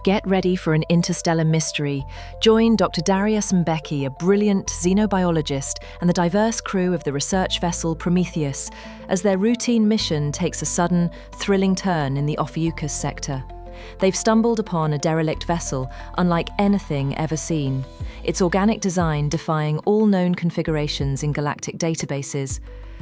Get ready for an interstellar mystery. Join Dr. Darius Mbeki, a brilliant xenobiologist, and the diverse crew of the research vessel Prometheus, as their routine mission takes a sudden, thrilling turn in the Hephaestus sector. They've stumbled upon a derelict vessel unlike anything ever seen, its organic design defying all known configurations in galactic databases.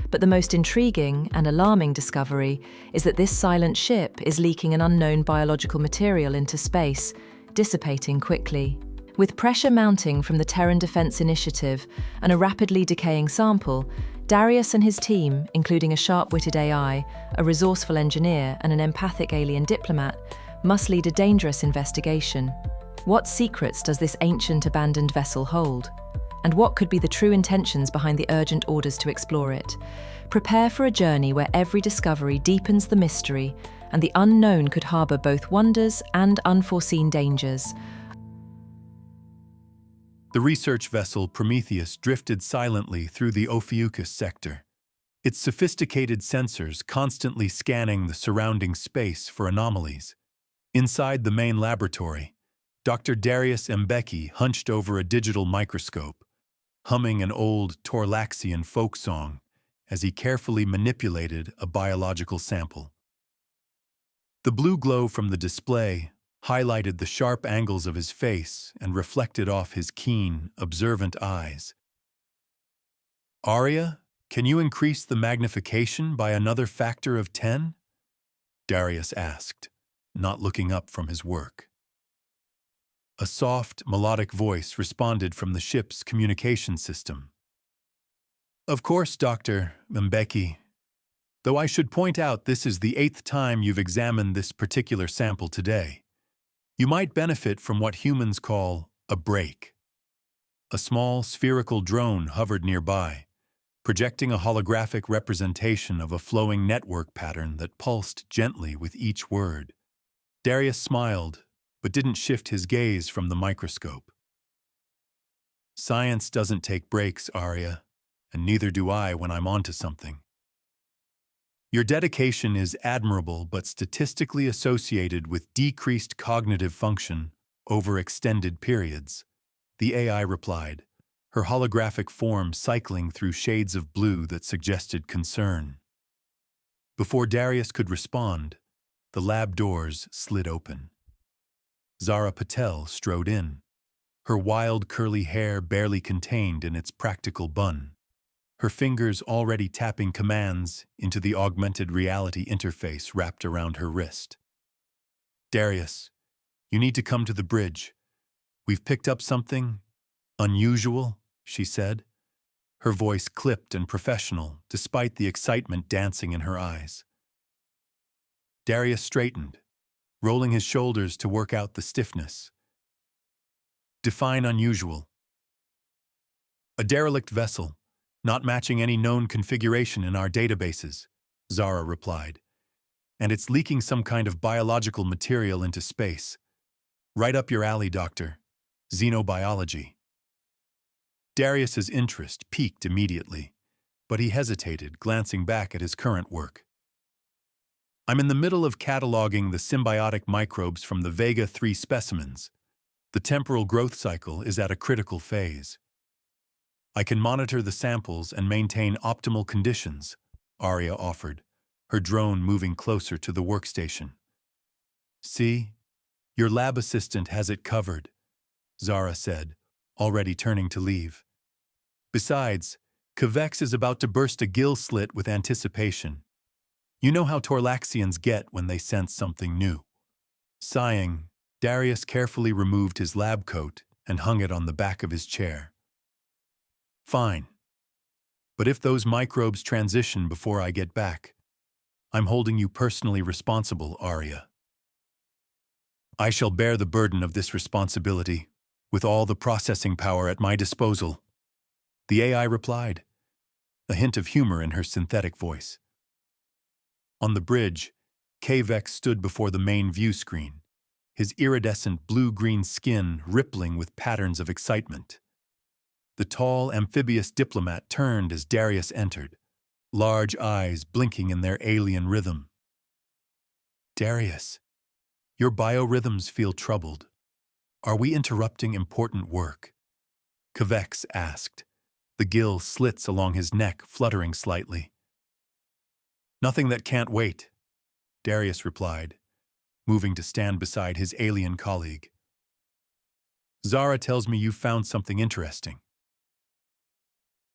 But the most intriguing and alarming discovery is that this silent ship is leaking an unknown biological material into space, dissipating quickly. With pressure mounting from the Terran Defense Initiative and a rapidly decaying sample, Darius and his team, including a sharp-witted AI, a resourceful engineer, and an empathic alien diplomat, must lead a dangerous investigation. What secrets does this ancient abandoned vessel hold? And what could be the true intentions behind the urgent orders to explore it? Prepare for a journey where every discovery deepens the mystery, and the unknown could harbour both wonders and unforeseen dangers. The research vessel Prometheus drifted silently through the Hephaestus sector, its sophisticated sensors constantly scanning the surrounding space for anomalies. Inside the main laboratory, Dr. Darius Mbeki hunched over a digital microscope, humming an old Torlaxian folk song as he carefully manipulated a biological sample. The blue glow from the display highlighted the sharp angles of his face and reflected off his keen, observant eyes. "ARIA, can you increase the magnification by another factor of 10? Darius asked, not looking up from his work. A soft, melodic voice responded from the ship's communication system. "Of course, Dr. Mbeki. Though I should point out this is the 8th time you've examined this particular sample today. You might benefit from what humans call a break." A small, spherical drone hovered nearby, projecting a holographic representation of a flowing network pattern that pulsed gently with each word. Darius smiled, but didn't shift his gaze from the microscope. "Science doesn't take breaks, ARIA, and neither do I when I'm onto something. Your dedication is admirable but statistically associated with decreased cognitive function over extended periods," the AI replied, her holographic form cycling through shades of blue that suggested concern. Before Darius could respond, the lab doors slid open. Zara Patel strode in, her wild curly hair barely contained in its practical bun, her fingers already tapping commands into the augmented reality interface wrapped around her wrist. "Darius, you need to come to the bridge. We've picked up something unusual," she said, her voice clipped and professional despite the excitement dancing in her eyes. Darius straightened, rolling his shoulders to work out the stiffness. "Define unusual." "A derelict vessel, not matching any known configuration in our databases," Zara replied. "And it's leaking some kind of biological material into space. Right up your alley, Doctor. Xenobiology." Darius's interest piqued immediately, but he hesitated, glancing back at his current work. "I'm in the middle of cataloging the symbiotic microbes from the Vega 3 specimens. The temporal growth cycle is at a critical phase. I can monitor the samples and maintain optimal conditions," ARIA offered, her drone moving closer to the workstation. "See, your lab assistant has it covered," Zara said, already turning to leave. "Besides, Kvex is about to burst a gill slit with anticipation. You know how Torlaxians get when they sense something new." Sighing, Darius carefully removed his lab coat and hung it on the back of his chair. "Fine. But if those microbes transition before I get back, I'm holding you personally responsible, ARIA." "I shall bear the burden of this responsibility, with all the processing power at my disposal," the AI replied, a hint of humor in her synthetic voice. On the bridge, Kvex stood before the main view screen, his iridescent blue-green skin rippling with patterns of excitement. The tall, amphibious diplomat turned as Darius entered, large eyes blinking in their alien rhythm. "Darius, Your biorhythms feel troubled. Are we interrupting important work? Kvex asked, the gill slits along his neck fluttering slightly. Nothing that can't wait, Darius replied, moving to stand beside his alien colleague. Zara tells me you've found something interesting.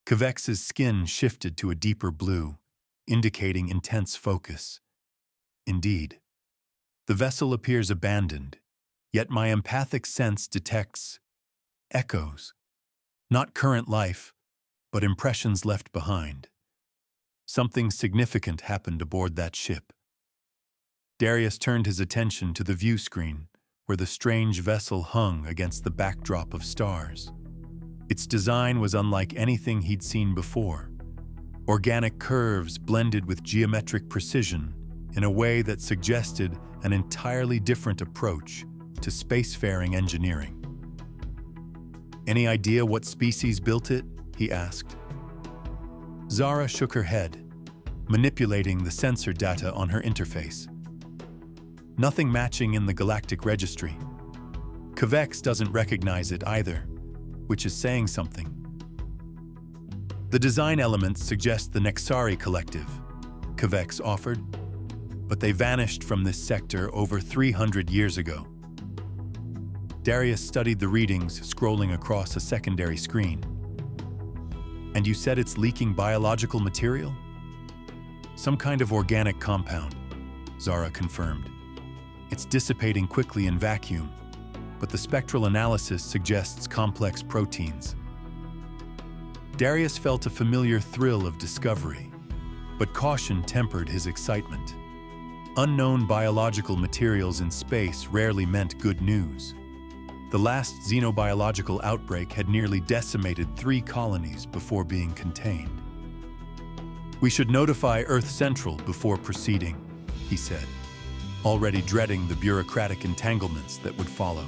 Kvex's skin shifted to a deeper blue, indicating intense focus. Indeed, the vessel appears abandoned, yet my empathic sense detects echoes, not current life, but impressions left behind. Something significant happened aboard that ship. Darius turned his attention to the view screen, where the strange vessel hung against the backdrop of stars. Its design was unlike anything he'd seen before. Organic curves blended with geometric precision in a way that suggested an entirely different approach to spacefaring engineering. Any idea what species built it? He asked. Zara shook her head, manipulating the sensor data on her interface. Nothing matching in the galactic registry. Kvex doesn't recognize it either, which is saying something. The design elements suggest the Nexari collective, Kvex offered, but they vanished from this sector over 300 years ago. Darius studied the readings scrolling across a secondary screen. And you said it's leaking biological material? Some kind of organic compound, Zara confirmed. It's dissipating quickly in vacuum, but the spectral analysis suggests complex proteins. Darius felt a familiar thrill of discovery, but caution tempered his excitement. Unknown biological materials in space rarely meant good news. The last xenobiological outbreak had nearly decimated 3 colonies before being contained. We should notify Earth Central before proceeding, he said, already dreading the bureaucratic entanglements that would follow.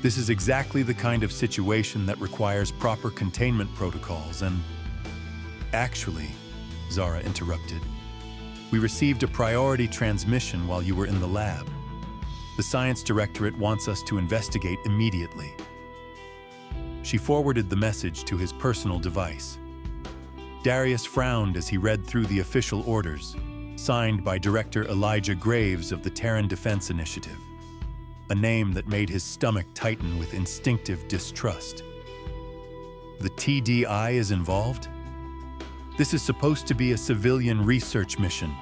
This is exactly the kind of situation that requires proper containment protocols and… Actually, Zara interrupted, we received a priority transmission while you were in the lab. The Science Directorate wants us to investigate immediately. She forwarded the message to his personal device. Darius frowned as he read through the official orders, signed by Director Elijah Graves of the Terran Defense Initiative, a name that made his stomach tighten with instinctive distrust. The TDI is involved? This is supposed to be a civilian research mission,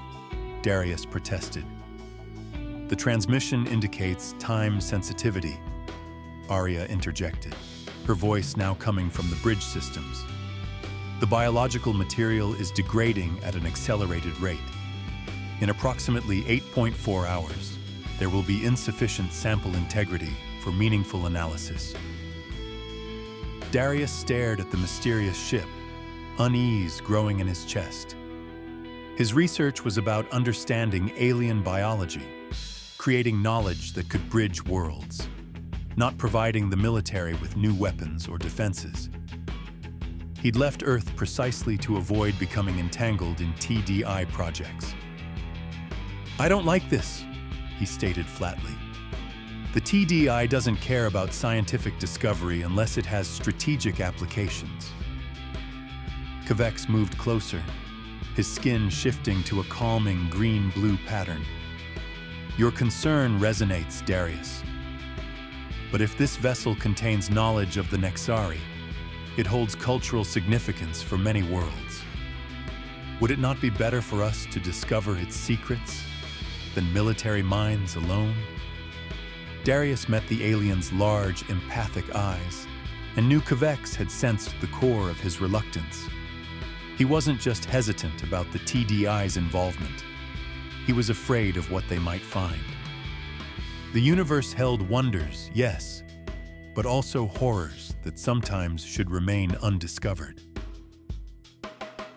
Darius protested. The transmission indicates time sensitivity, ARIA interjected, her voice now coming from the bridge systems. The biological material is degrading at an accelerated rate. In approximately 8.4 hours, there will be insufficient sample integrity for meaningful analysis. Darius stared at the mysterious ship, unease growing in his chest. His research was about understanding alien biology, creating knowledge that could bridge worlds, not providing the military with new weapons or defenses. He'd left Earth precisely to avoid becoming entangled in TDI projects. I don't like this, he stated flatly. The TDI doesn't care about scientific discovery unless it has strategic applications. Kvex moved closer, his skin shifting to a calming green-blue pattern. Your concern resonates, Darius. But if this vessel contains knowledge of the Nexari, it holds cultural significance for many worlds. Would it not be better for us to discover its secrets than military minds alone? Darius met the alien's large, empathic eyes and knew Kvex had sensed the core of his reluctance. He wasn't just hesitant about the TDI's involvement. He was afraid of what they might find. The universe held wonders, yes, but also horrors that sometimes should remain undiscovered.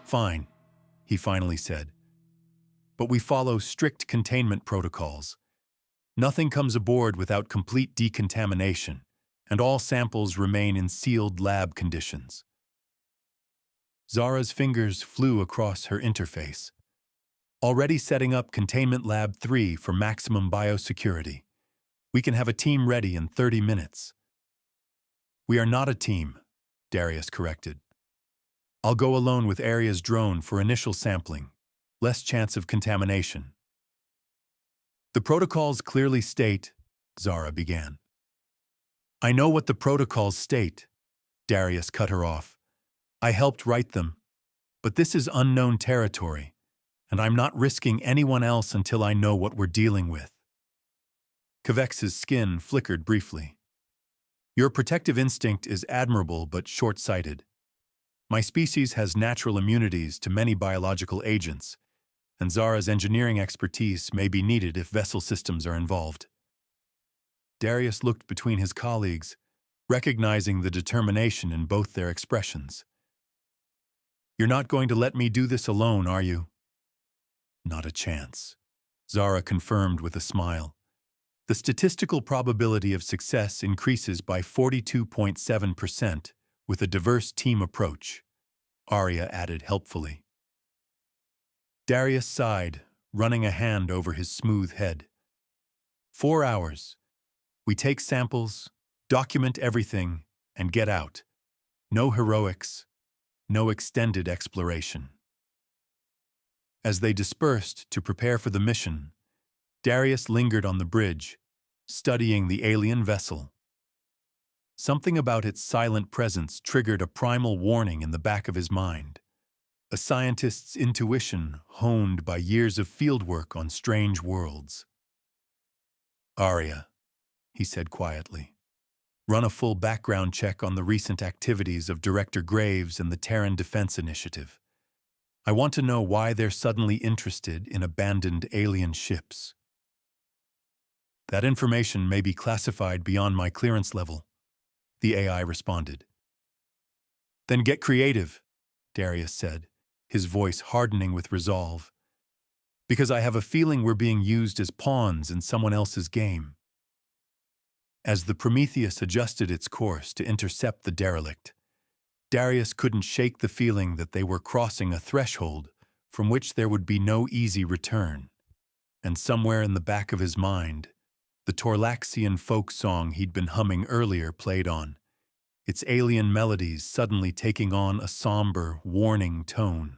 Fine, he finally said. But we follow strict containment protocols. Nothing comes aboard without complete decontamination, and all samples remain in sealed lab conditions. Zara's fingers flew across her interface, already setting up Containment Lab 3 for maximum biosecurity. We can have a team ready in 30 minutes. We are not a team, Darius corrected. I'll go alone with ARIA's drone for initial sampling, less chance of contamination. The protocols clearly state, Zara began. I know what the protocols state, Darius cut her off. I helped write them, but this is unknown territory, and I'm not risking anyone else until I know what we're dealing with. Kavex's skin flickered briefly. Your protective instinct is admirable but short-sighted. My species has natural immunities to many biological agents, and Zara's engineering expertise may be needed if vessel systems are involved. Darius looked between his colleagues, recognizing the determination in both their expressions. You're not going to let me do this alone, are you? Not a chance, Zara confirmed with a smile. The statistical probability of success increases by 42.7% with a diverse team approach, ARIA added helpfully. Darius sighed, running a hand over his smooth head. 4 hours. We take samples, document everything, and get out. No heroics, no extended exploration. As they dispersed to prepare for the mission, Darius lingered on the bridge, studying the alien vessel. Something about its silent presence triggered a primal warning in the back of his mind, a scientist's intuition honed by years of fieldwork on strange worlds. ARIA, he said quietly. Run a full background check on the recent activities of Director Graves and the Terran Defense Initiative. I want to know why they're suddenly interested in abandoned alien ships. That information may be classified beyond my clearance level, the AI responded. Then get creative, Darius said, his voice hardening with resolve. Because I have a feeling we're being used as pawns in someone else's game. As the Prometheus adjusted its course to intercept the derelict, Darius couldn't shake the feeling that they were crossing a threshold from which there would be no easy return. And somewhere in the back of his mind, the Torlaxian folk song he'd been humming earlier played on, its alien melodies suddenly taking on a somber, warning tone.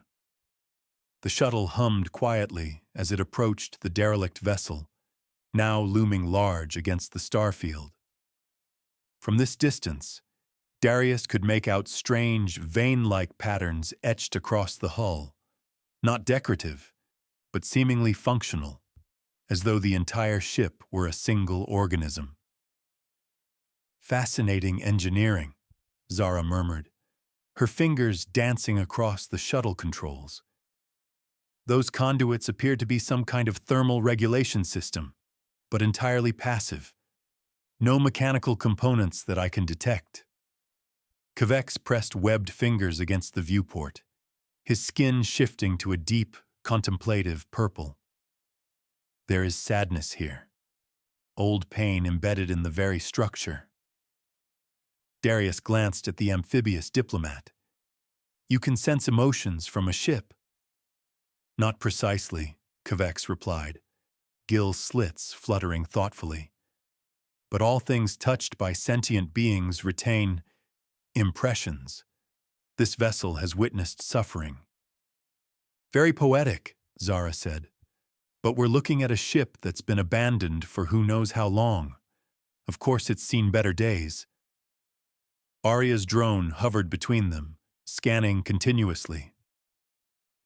The shuttle hummed quietly as it approached the derelict vessel, now looming large against the starfield. From this distance, Darius could make out strange, vein-like patterns etched across the hull, not decorative, but seemingly functional, as though the entire ship were a single organism. Fascinating engineering, Zara murmured, her fingers dancing across the shuttle controls. Those conduits appeared to be some kind of thermal regulation system, but entirely passive. No mechanical components that I can detect. Kavex pressed webbed fingers against the viewport, his skin shifting to a deep, contemplative purple. There is sadness here, old pain embedded in the very structure. Darius glanced at the amphibious diplomat. You can sense emotions from a ship. Not precisely, Kavex replied, gill slits fluttering thoughtfully. But all things touched by sentient beings retain impressions. This vessel has witnessed suffering. Very poetic, Zara said. But we're looking at a ship that's been abandoned for who knows how long. Of course it's seen better days. ARIA's drone hovered between them, scanning continuously.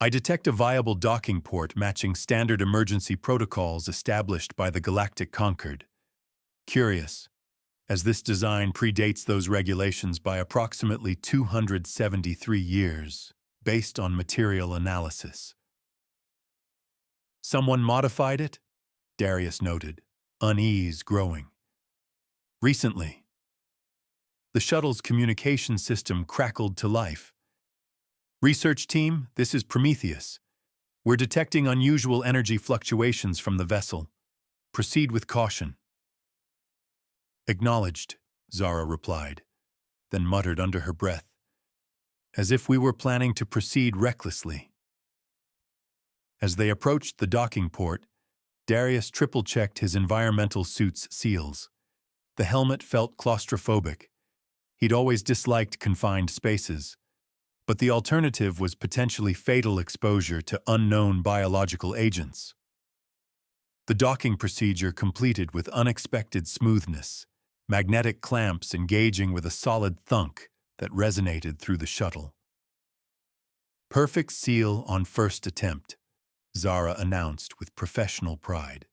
I detect a viable docking port matching standard emergency protocols established by the Galactic Concord. Curious, as this design predates those regulations by approximately 273 years, based on material analysis. Someone modified it? Darius noted, unease growing. Recently. The shuttle's communication system crackled to life. Research team, this is Prometheus. We're detecting unusual energy fluctuations from the vessel. Proceed with caution. Acknowledged, Zara replied, then muttered under her breath, as if we were planning to proceed recklessly. As they approached the docking port, Darius triple-checked his environmental suit's seals. The helmet felt claustrophobic. He'd always disliked confined spaces, but the alternative was potentially fatal exposure to unknown biological agents. The docking procedure completed with unexpected smoothness, magnetic clamps engaging with a solid thunk that resonated through the shuttle. "Perfect seal on first attempt," Zara announced with professional pride.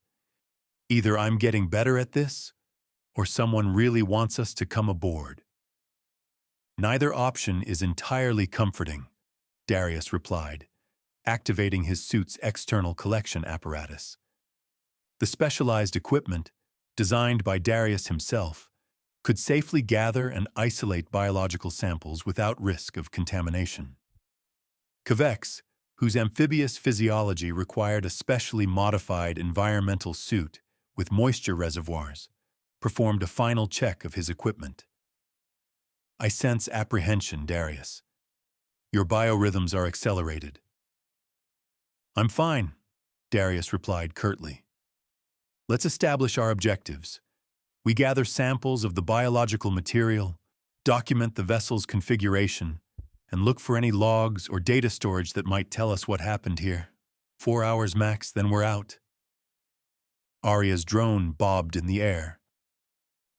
"Either I'm getting better at this, or someone really wants us to come aboard." "Neither option is entirely comforting," Darius replied, activating his suit's external collection apparatus. The specialized equipment, designed by Darius himself, could safely gather and isolate biological samples without risk of contamination. Kvex, whose amphibious physiology required a specially modified environmental suit with moisture reservoirs, performed a final check of his equipment. "I sense apprehension, Darius. Your biorhythms are accelerated." "I'm fine," Darius replied curtly. "Let's establish our objectives. We gather samples of the biological material, document the vessel's configuration, and look for any logs or data storage that might tell us what happened here. 4 hours max, then we're out." ARIA's drone bobbed in the air.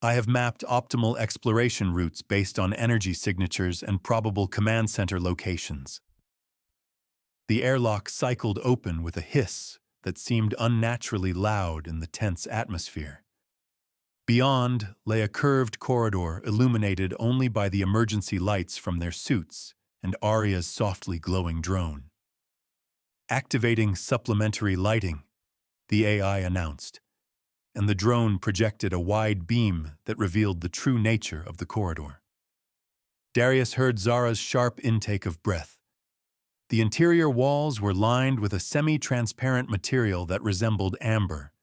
"I have mapped optimal exploration routes based on energy signatures and probable command center locations." The airlock cycled open with a hiss that seemed unnaturally loud in the tense atmosphere. Beyond lay a curved corridor illuminated only by the emergency lights from their suits and ARIA's softly glowing drone. "Activating supplementary lighting," the AI announced, and the drone projected a wide beam that revealed the true nature of the corridor. Darius heard Zara's sharp intake of breath. The interior walls were lined with a semi-transparent material that resembled amber,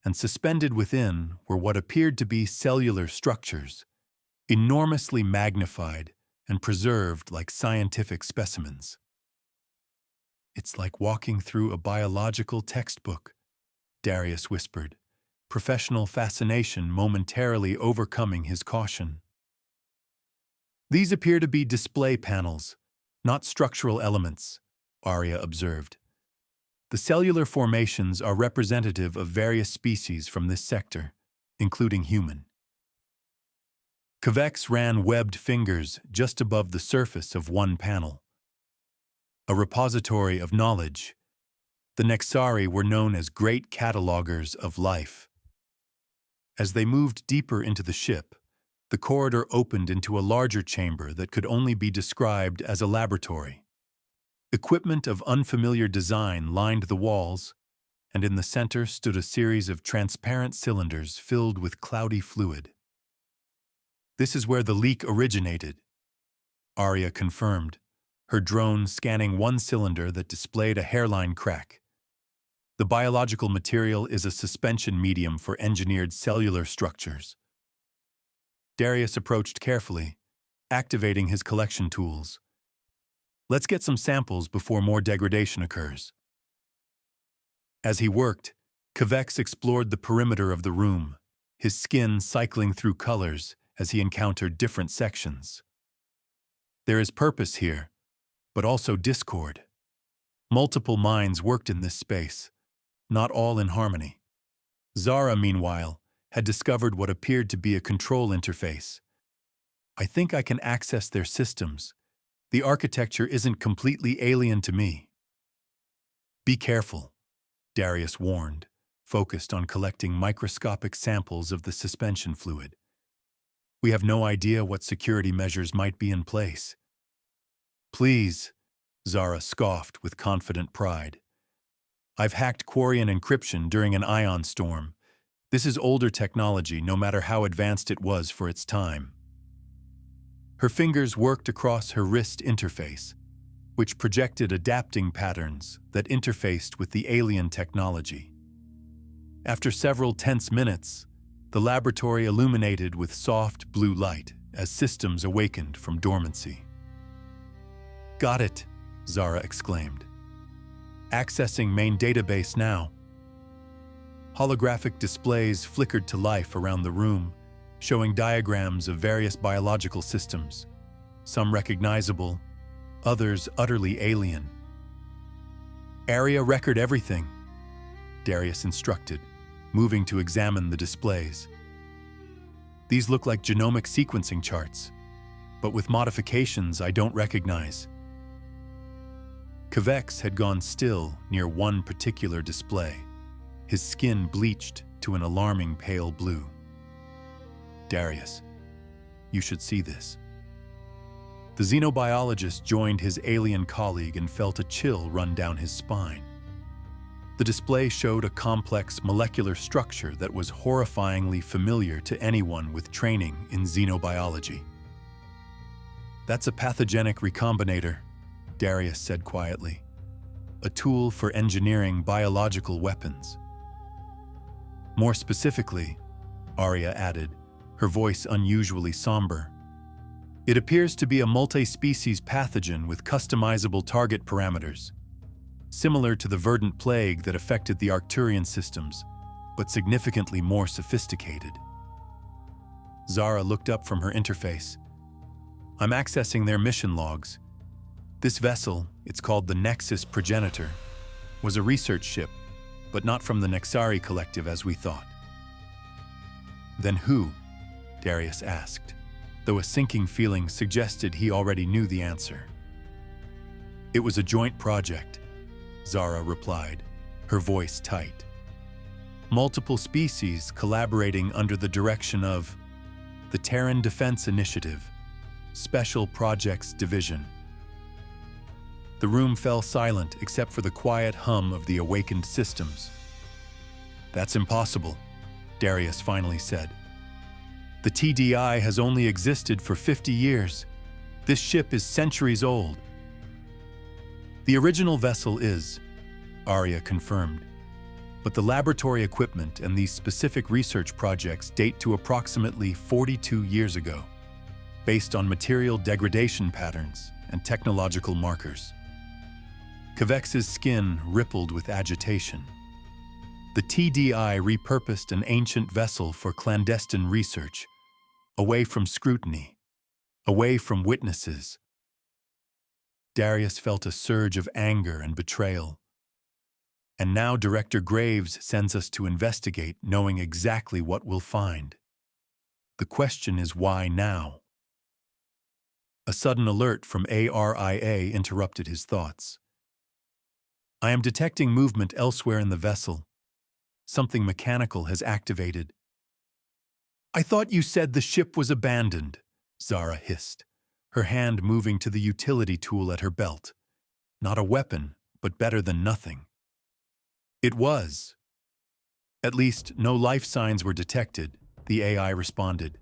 and suspended within were what appeared to be cellular structures, enormously magnified and preserved like scientific specimens. "It's like walking through a biological textbook," Darius whispered, professional fascination momentarily overcoming his caution. "These appear to be display panels, not structural elements," ARIA observed. "The cellular formations are representative of various species from this sector, including human." Kvex ran webbed fingers just above the surface of one panel. "A repository of knowledge. The Nexari were known as great catalogers of life." As they moved deeper into the ship, the corridor opened into a larger chamber that could only be described as a laboratory. Equipment of unfamiliar design lined the walls, and in the center stood a series of transparent cylinders filled with cloudy fluid. "This is where the leak originated," ARIA confirmed, her drone scanning one cylinder that displayed a hairline crack. "The biological material is a suspension medium for engineered cellular structures." Darius approached carefully, activating his collection tools. "Let's get some samples before more degradation occurs." As he worked, Kvex explored the perimeter of the room, his skin cycling through colors as he encountered different sections. "There is purpose here, but also discord. Multiple minds worked in this space, not all in harmony." Zara, meanwhile, had discovered what appeared to be a control interface. "I think I can access their systems. The architecture isn't completely alien to me." "Be careful," Darius warned, focused on collecting microscopic samples of the suspension fluid. "We have no idea what security measures might be in place." "Please," Zara scoffed with confident pride. "I've hacked Quarian encryption during an ion storm. This is older technology, no matter how advanced it was for its time." Her fingers worked across her wrist interface, which projected adapting patterns that interfaced with the alien technology. After several tense minutes, the laboratory illuminated with soft blue light as systems awakened from dormancy. "Got it," Zara exclaimed. "Accessing main database now." Holographic displays flickered to life around the room, showing diagrams of various biological systems, some recognizable, others utterly alien. "ARIA record everything," Darius instructed, moving to examine the displays. "These look like genomic sequencing charts, but with modifications I don't recognize." Kvex had gone still near one particular display, his skin bleached to an alarming pale blue. "Darius, you should see this." The xenobiologist joined his alien colleague and felt a chill run down his spine. The display showed a complex molecular structure that was horrifyingly familiar to anyone with training in xenobiology. "That's a pathogenic recombinator," Darius said quietly. "A tool for engineering biological weapons." "More specifically," ARIA added, her voice unusually somber, "it appears to be a multi-species pathogen with customizable target parameters, similar to the verdant plague that affected the Arcturian systems, but significantly more sophisticated." Zara looked up from her interface. "I'm accessing their mission logs. This vessel, it's called the Nexus Progenitor, was a research ship, but not from the Nexari collective as we thought." "Then who?" Darius asked, though a sinking feeling suggested he already knew the answer. "It was a joint project," Zara replied, her voice tight. "Multiple species collaborating under the direction of the Terran Defense Initiative, Special Projects Division." The room fell silent except for the quiet hum of the awakened systems. "That's impossible," Darius finally said. "The TDI has only existed for 50 years. This ship is centuries old." "The original vessel is," ARIA confirmed, "but the laboratory equipment and these specific research projects date to approximately 42 years ago, based on material degradation patterns and technological markers." Kvex's skin rippled with agitation. The TDI repurposed an ancient vessel for clandestine research, away from scrutiny, away from witnesses. Darius felt a surge of anger and betrayal. "And now Director Graves sends us to investigate, knowing exactly what we'll find. The question is why now?" A sudden alert from ARIA interrupted his thoughts. "I am detecting movement elsewhere in the vessel. Something mechanical has activated." "I thought you said the ship was abandoned," Zara hissed, her hand moving to the utility tool at her belt. "Not a weapon, but better than nothing." "It was. At least, no life signs were detected," the AI responded,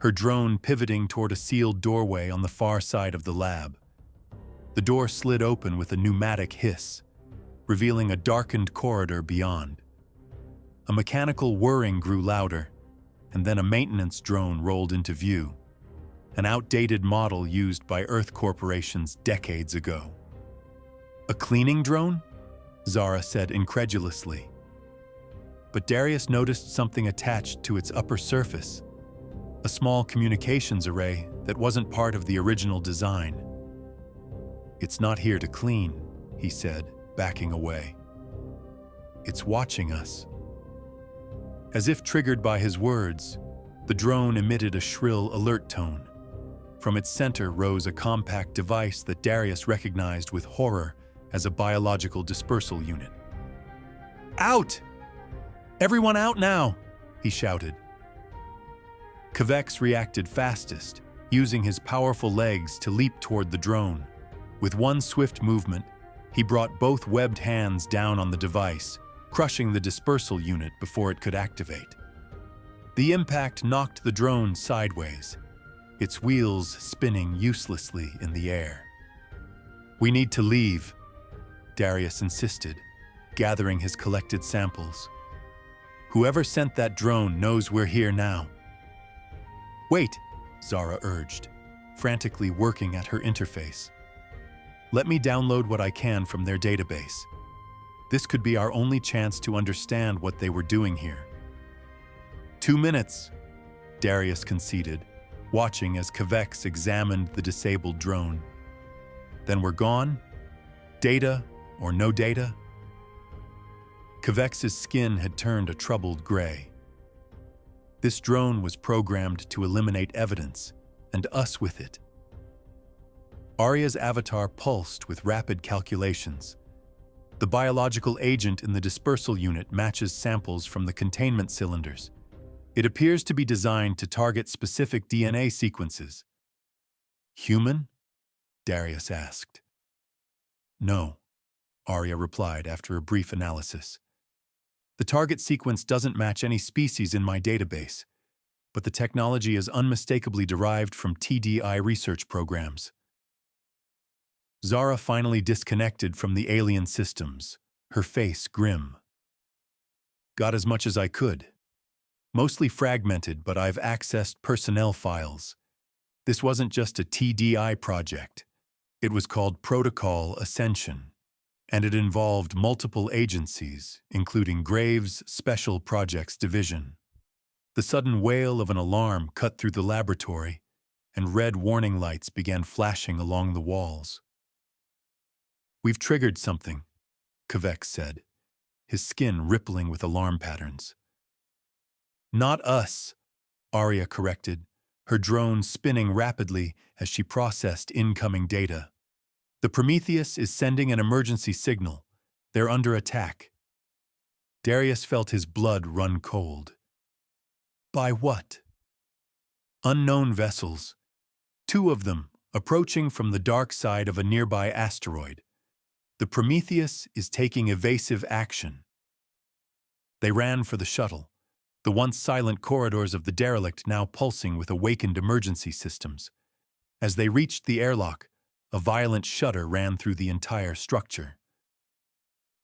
her drone pivoting toward a sealed doorway on the far side of the lab. The door slid open with a pneumatic hiss, revealing a darkened corridor beyond. A mechanical whirring grew louder, and then a maintenance drone rolled into view, an outdated model used by Earth corporations decades ago. "A cleaning drone?" Zara said incredulously. But Darius noticed something attached to its upper surface, a small communications array that wasn't part of the original design. "It's not here to clean," he said, backing away. "It's watching us." As if triggered by his words, the drone emitted a shrill alert tone. From its center rose a compact device that Darius recognized with horror as a biological dispersal unit. "Out! Everyone out now!" he shouted. Kvex reacted fastest, using his powerful legs to leap toward the drone. With one swift movement, he brought both webbed hands down on the device, crushing the dispersal unit before it could activate. The impact knocked the drone sideways, its wheels spinning uselessly in the air. "We need to leave," Darius insisted, gathering his collected samples. "Whoever sent that drone knows we're here now." "Wait," Zara urged, frantically working at her interface. "Let me download what I can from their database." This could be our only chance to understand what they were doing here. 2 minutes, Darius conceded, watching as Kvex examined the disabled drone. Then we're gone? Data or no data? Kvex's skin had turned a troubled gray. This drone was programmed to eliminate evidence, and us with it. ARIA's avatar pulsed with rapid calculations. The biological agent in the dispersal unit matches samples from the containment cylinders. It appears to be designed to target specific DNA sequences. Human? Darius asked. No, ARIA replied after a brief analysis. The target sequence doesn't match any species in my database, but the technology is unmistakably derived from TDI research programs. Zara finally disconnected from the alien systems, her face grim. Got as much as I could. Mostly fragmented, but I've accessed personnel files. This wasn't just a TDI project. It was called Protocol Ascension, and it involved multiple agencies, including Graves' Special Projects Division. The sudden wail of an alarm cut through the laboratory, and red warning lights began flashing along the walls. We've triggered something, Kvex said, his skin rippling with alarm patterns. Not us, ARIA corrected, her drone spinning rapidly as she processed incoming data. The Prometheus is sending an emergency signal. They're under attack. Darius felt his blood run cold. By what? Unknown vessels. 2 of them, approaching from the dark side of a nearby asteroid. The Prometheus is taking evasive action. They ran for the shuttle, the once silent corridors of the derelict now pulsing with awakened emergency systems. As they reached the airlock, a violent shudder ran through the entire structure.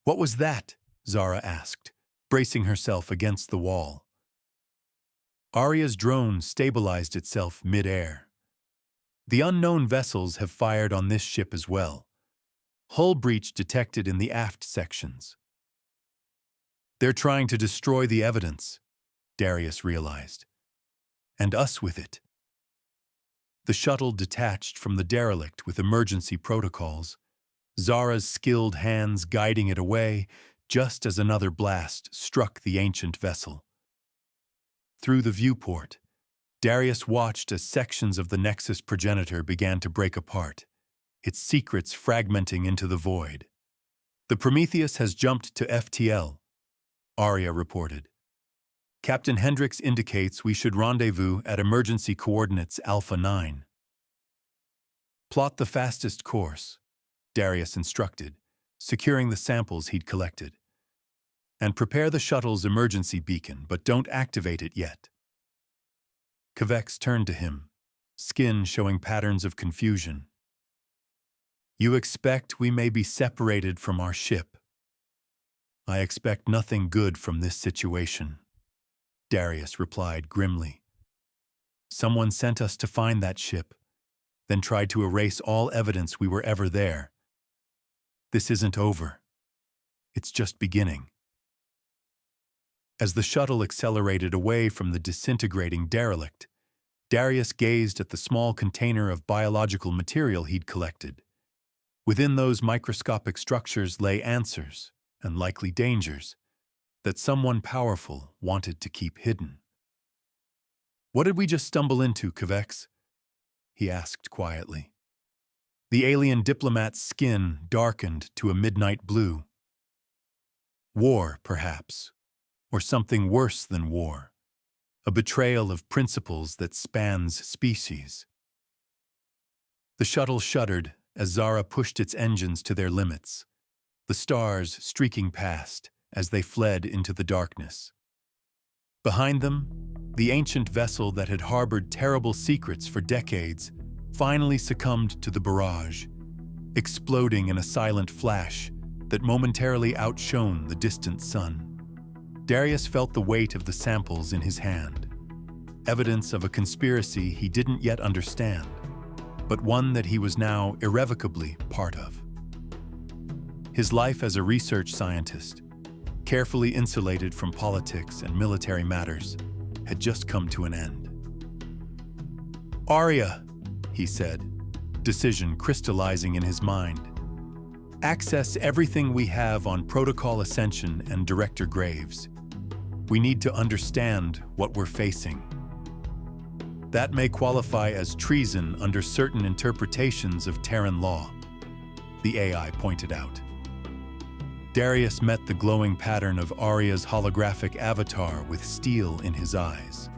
What was that? Zara asked, bracing herself against the wall. ARIA's drone stabilized itself mid-air. The unknown vessels have fired on this ship as well. Hull breach detected in the aft sections. They're trying to destroy the evidence, Darius realized. And us with it. The shuttle detached from the derelict with emergency protocols, Zara's skilled hands guiding it away just as another blast struck the ancient vessel. Through the viewport, Darius watched as sections of the Nexus progenitor began to break apart, its secrets fragmenting into the void. The Prometheus has jumped to FTL, ARIA reported. Captain Hendricks indicates we should rendezvous at emergency coordinates Alpha 9. Plot the fastest course, Darius instructed, securing the samples he'd collected. And prepare the shuttle's emergency beacon, but don't activate it yet. Kvex turned to him, skin showing patterns of confusion. You expect we may be separated from our ship. I expect nothing good from this situation, Darius replied grimly. Someone sent us to find that ship, then tried to erase all evidence we were ever there. This isn't over. It's just beginning. As the shuttle accelerated away from the disintegrating derelict, Darius gazed at the small container of biological material he'd collected. Within those microscopic structures lay answers, and likely dangers, that someone powerful wanted to keep hidden. What did we just stumble into, Kvex? He asked quietly. The alien diplomat's skin darkened to a midnight blue. War, perhaps, or something worse than war, a betrayal of principles that spans species. The shuttle shuddered as Zara pushed its engines to their limits, the stars streaking past as they fled into the darkness. Behind them, the ancient vessel that had harbored terrible secrets for decades finally succumbed to the barrage, exploding in a silent flash that momentarily outshone the distant sun. Darius felt the weight of the samples in his hand, evidence of a conspiracy he didn't yet understand, but one that he was now irrevocably part of. His life as a research scientist, carefully insulated from politics and military matters, had just come to an end. "ARIA," he said, decision crystallizing in his mind. "Access everything we have on Protocol Ascension and Director Graves. We need to understand what we're facing. That may qualify as treason under certain interpretations of Terran law," the AI pointed out. Darius met the glowing pattern of ARIA's holographic avatar with steel in his eyes.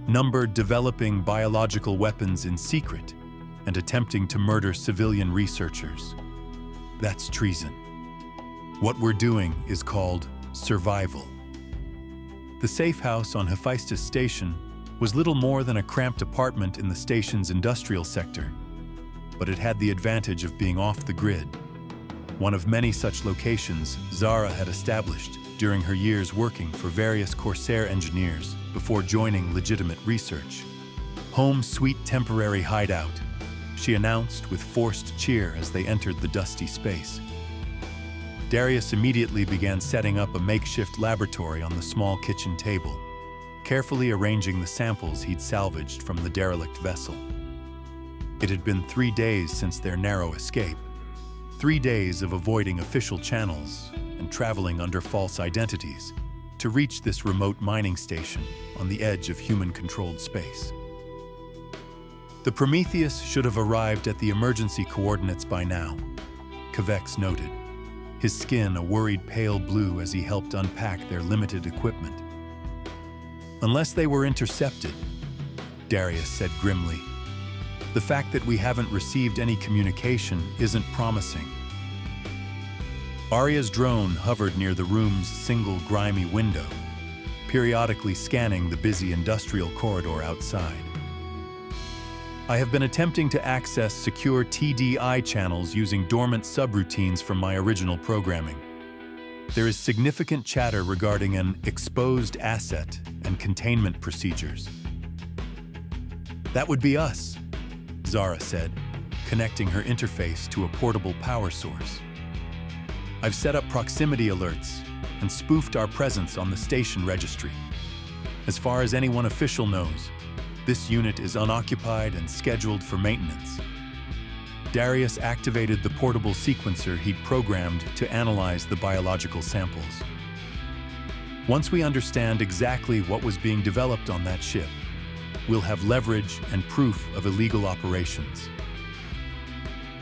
Numbered developing biological weapons in secret and attempting to murder civilian researchers. That's treason. What we're doing is called survival. The safe house on Hephaestus Station was little more than a cramped apartment in the station's industrial sector, but it had the advantage of being off the grid. One of many such locations Zara had established during her years working for various Corsair engineers before joining legitimate research. "Home sweet temporary hideout," she announced with forced cheer as they entered the dusty space. Darius immediately began setting up a makeshift laboratory on the small kitchen table, carefully arranging the samples he'd salvaged from the derelict vessel. It had been 3 days since their narrow escape, 3 days of avoiding official channels and traveling under false identities to reach this remote mining station on the edge of human-controlled space. The Prometheus should have arrived at the emergency coordinates by now, Kavex noted, his skin a worried pale blue as he helped unpack their limited equipment. "Unless they were intercepted," Darius said grimly. "The fact that we haven't received any communication isn't promising." ARIA's drone hovered near the room's single grimy window, periodically scanning the busy industrial corridor outside. "I have been attempting to access secure TDI channels using dormant subroutines from my original programming. There is significant chatter regarding an exposed asset and containment procedures." "That would be us," Zara said, connecting her interface to a portable power source. "I've set up proximity alerts and spoofed our presence on the station registry. As far as anyone official knows, this unit is unoccupied and scheduled for maintenance." Darius activated the portable sequencer he'd programmed to analyze the biological samples. "Once we understand exactly what was being developed on that ship, we'll have leverage and proof of illegal operations."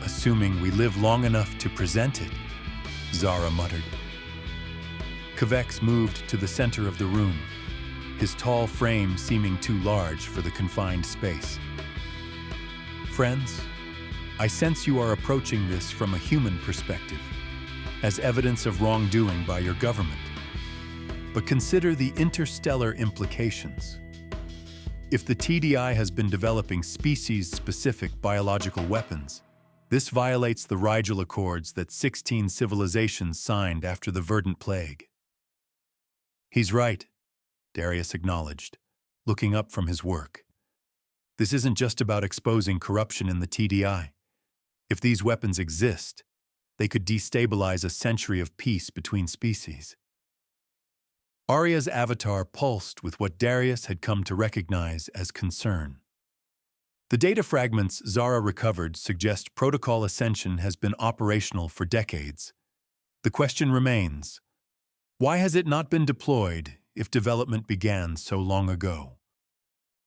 "Assuming we live long enough to present it," Zara muttered. Kavex moved to the center of the room, his tall frame seeming too large for the confined space. "Friends, I sense you are approaching this from a human perspective, as evidence of wrongdoing by your government. But consider the interstellar implications. If the TDI has been developing species-specific biological weapons, this violates the Rigel Accords that 16 civilizations signed after the Verdant Plague." "He's right," Darius acknowledged, looking up from his work. "This isn't just about exposing corruption in the TDI. If these weapons exist, they could destabilize a century of peace between species." ARIA's avatar pulsed with what Darius had come to recognize as concern. The data fragments Zara recovered suggest Protocol Ascension has been operational for decades. The question remains, why has it not been deployed if development began so long ago?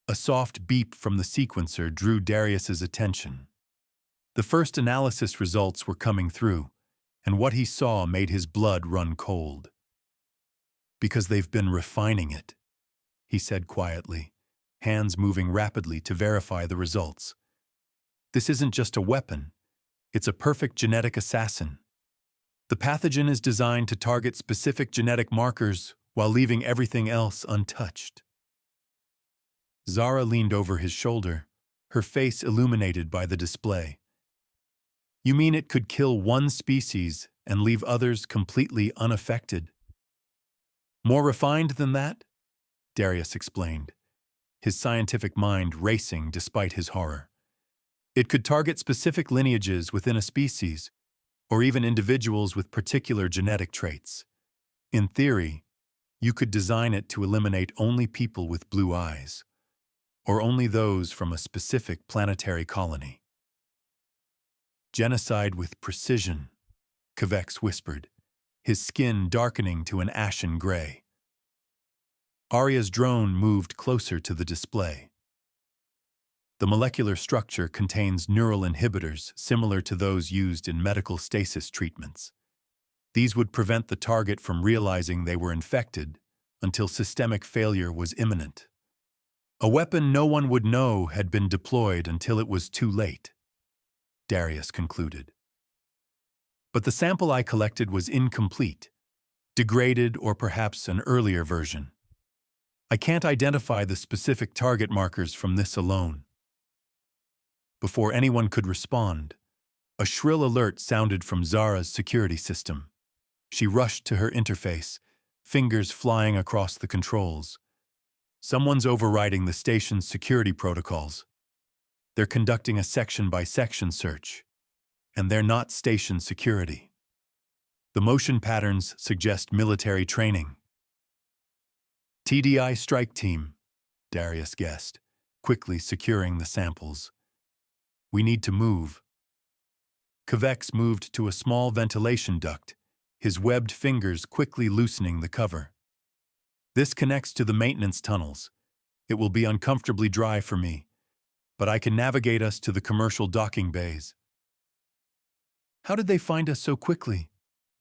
A soft beep from the sequencer drew Darius's attention. The first analysis results were coming through, and what he saw made his blood run cold. "Because they've been refining it," he said quietly, hands moving rapidly to verify the results. "This isn't just a weapon, it's a perfect genetic assassin. The pathogen is designed to target specific genetic markers while leaving everything else untouched." Zara leaned over his shoulder, her face illuminated by the display. "You mean it could kill one species and leave others completely unaffected?" "More refined than that?" Darius explained, his scientific mind racing despite his horror. "It could target specific lineages within a species, or even individuals with particular genetic traits. In theory, you could design it to eliminate only people with blue eyes, or only those from a specific planetary colony. Genocide with precision, Kvex whispered, his skin darkening to an ashen gray. ARIA's drone moved closer to the display. The molecular structure contains neural inhibitors similar to those used in medical stasis treatments. These would prevent the target from realizing they were infected until systemic failure was imminent. A weapon no one would know had been deployed until it was too late, Darius concluded. But the sample I collected was incomplete, degraded, or perhaps an earlier version. I can't identify the specific target markers from this alone. Before anyone could respond, a shrill alert sounded from Zara's security system. She rushed to her interface, fingers flying across the controls. Someone's overriding the station's security protocols. They're conducting a section-by-section search, and they're not station security. The motion patterns suggest military training. TDI strike team, Darius guessed, quickly securing the samples. We need to move. Kvex moved to a small ventilation duct, his webbed fingers quickly loosening the cover. This connects to the maintenance tunnels. It will be uncomfortably dry for me, but I can navigate us to the commercial docking bays. How did they find us so quickly?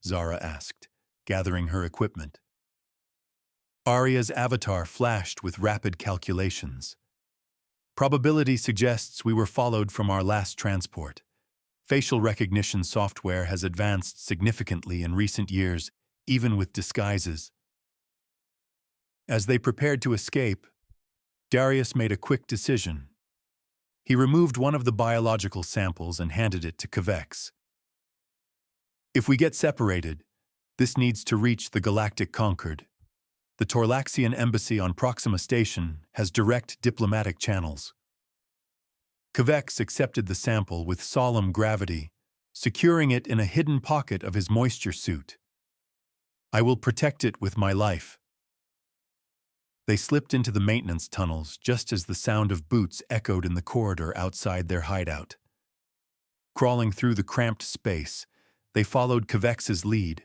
Zara asked, gathering her equipment. ARIA's avatar flashed with rapid calculations. Probability suggests we were followed from our last transport. Facial recognition software has advanced significantly in recent years, even with disguises. As they prepared to escape, Darius made a quick decision. He removed one of the biological samples and handed it to Kvex. If we get separated, this needs to reach the Galactic Concord. The Torlaxian embassy on Proxima Station has direct diplomatic channels. Kvex accepted the sample with solemn gravity, securing it in a hidden pocket of his moisture suit. I will protect it with my life. They slipped into the maintenance tunnels just as the sound of boots echoed in the corridor outside their hideout. Crawling through the cramped space, they followed Kvex's lead,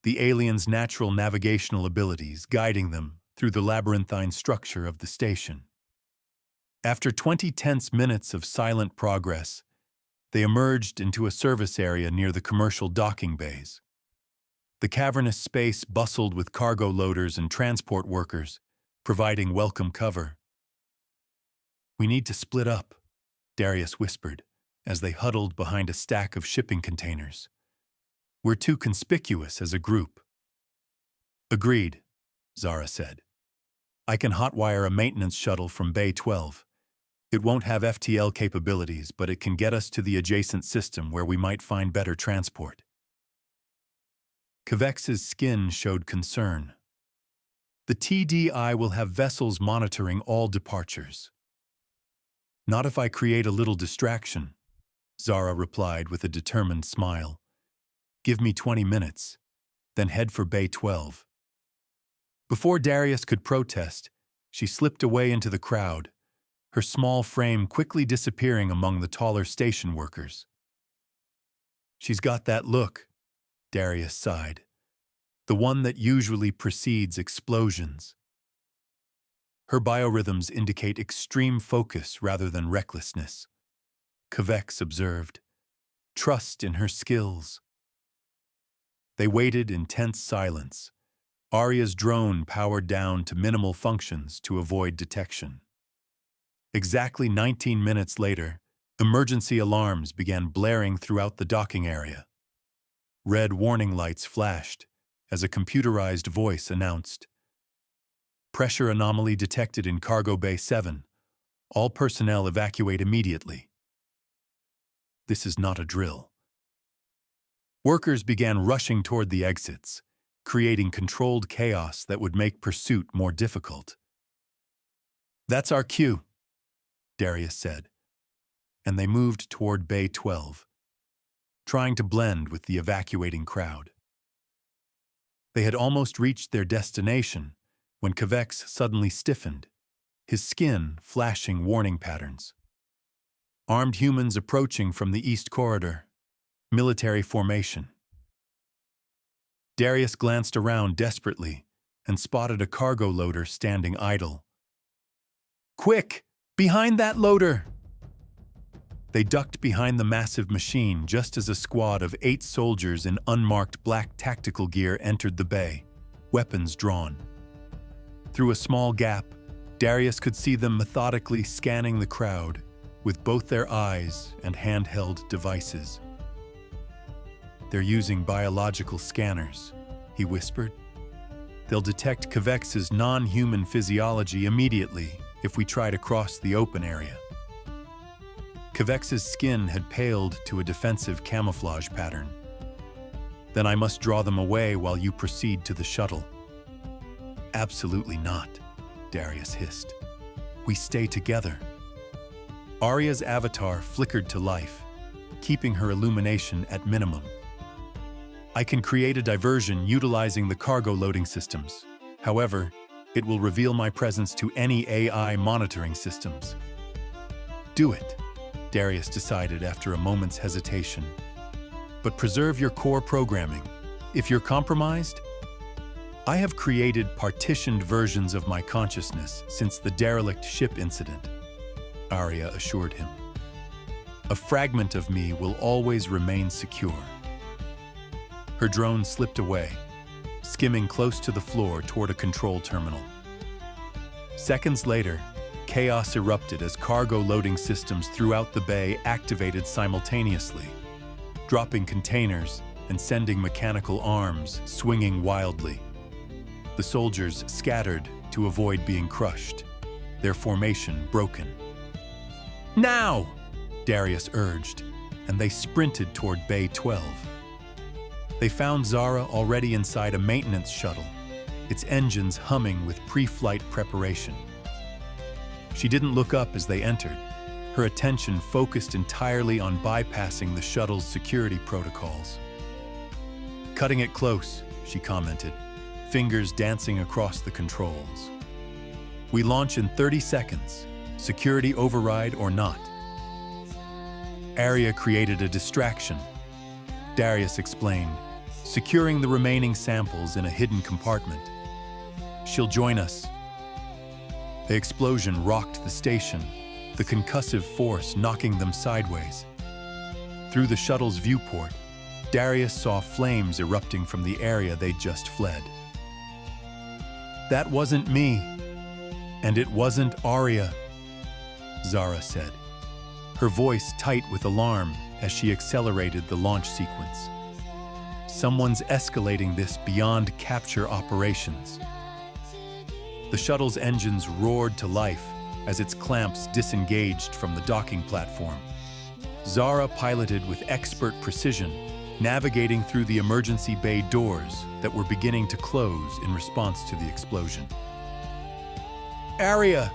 the alien's natural navigational abilities guiding them through the labyrinthine structure of the station. After 20 tense minutes of silent progress, they emerged into a service area near the commercial docking bays. The cavernous space bustled with cargo loaders and transport workers, providing welcome cover. We need to split up, Darius whispered, as they huddled behind a stack of shipping containers. We're too conspicuous as a group. Agreed, Zara said. I can hotwire a maintenance shuttle from Bay 12. It won't have FTL capabilities, but it can get us to the adjacent system where we might find better transport. Kvex's skin showed concern. The TDI will have vessels monitoring all departures. Not if I create a little distraction, Zara replied with a determined smile. Give me 20 minutes, then head for Bay 12. Before Darius could protest, she slipped away into the crowd, her small frame quickly disappearing among the taller station workers. She's got that look, Darius sighed, the one that usually precedes explosions. Her biorhythms indicate extreme focus rather than recklessness, Kvex observed. Trust in her skills. They waited in tense silence. ARIA's drone powered down to minimal functions to avoid detection. Exactly 19 minutes later, emergency alarms began blaring throughout the docking area. Red warning lights flashed as a computerized voice announced, "Pressure anomaly detected in Cargo Bay 7. All personnel evacuate immediately." This is not a drill. Workers began rushing toward the exits, creating controlled chaos that would make pursuit more difficult. "That's our cue," Darius said, and they moved toward Bay 12. trying to blend with the evacuating crowd. They had almost reached their destination when Kvex suddenly stiffened, his skin flashing warning patterns. Armed humans approaching from the east corridor. Military formation. Darius glanced around desperately and spotted a cargo loader standing idle. "Quick! Behind that loader!" They ducked behind the massive machine just as a squad of 8 soldiers in unmarked black tactical gear entered the bay, weapons drawn. Through a small gap, Darius could see them methodically scanning the crowd with both their eyes and handheld devices. "They're using biological scanners," he whispered. "They'll detect Kvex's non-human physiology immediately if we try to cross the open area." Kvex's skin had paled to a defensive camouflage pattern. "Then I must draw them away while you proceed to the shuttle." "Absolutely not," Darius hissed. "We stay together." ARIA's avatar flickered to life, keeping her illumination at minimum. "I can create a diversion utilizing the cargo loading systems. However, it will reveal my presence to any AI monitoring systems." "Do it," Darius decided after a moment's hesitation. "But preserve your core programming. If you're compromised..." "I have created partitioned versions of my consciousness since the derelict ship incident," ARIA assured him. "A fragment of me will always remain secure." Her drone slipped away, skimming close to the floor toward a control terminal. Seconds later, chaos erupted as cargo loading systems throughout the bay activated simultaneously, dropping containers and sending mechanical arms swinging wildly. The soldiers scattered to avoid being crushed, their formation broken. "Now!" Darius urged, and they sprinted toward Bay 12. They found Zara already inside a maintenance shuttle, its engines humming with pre-flight preparation. She didn't look up as they entered, her attention focused entirely on bypassing the shuttle's security protocols. "Cutting it close," she commented, fingers dancing across the controls. "We launch in 30 seconds, security override or not." ARIA created a distraction, Darius explained, securing the remaining samples in a hidden compartment. "She'll join us." The explosion rocked the station, the concussive force knocking them sideways. Through the shuttle's viewport, Darius saw flames erupting from the area they'd just fled. "That wasn't me, and it wasn't ARIA," Zara said, her voice tight with alarm as she accelerated the launch sequence. "Someone's escalating this beyond capture operations." The shuttle's engines roared to life as its clamps disengaged from the docking platform. Zara piloted with expert precision, navigating through the emergency bay doors that were beginning to close in response to the explosion. "ARIA!"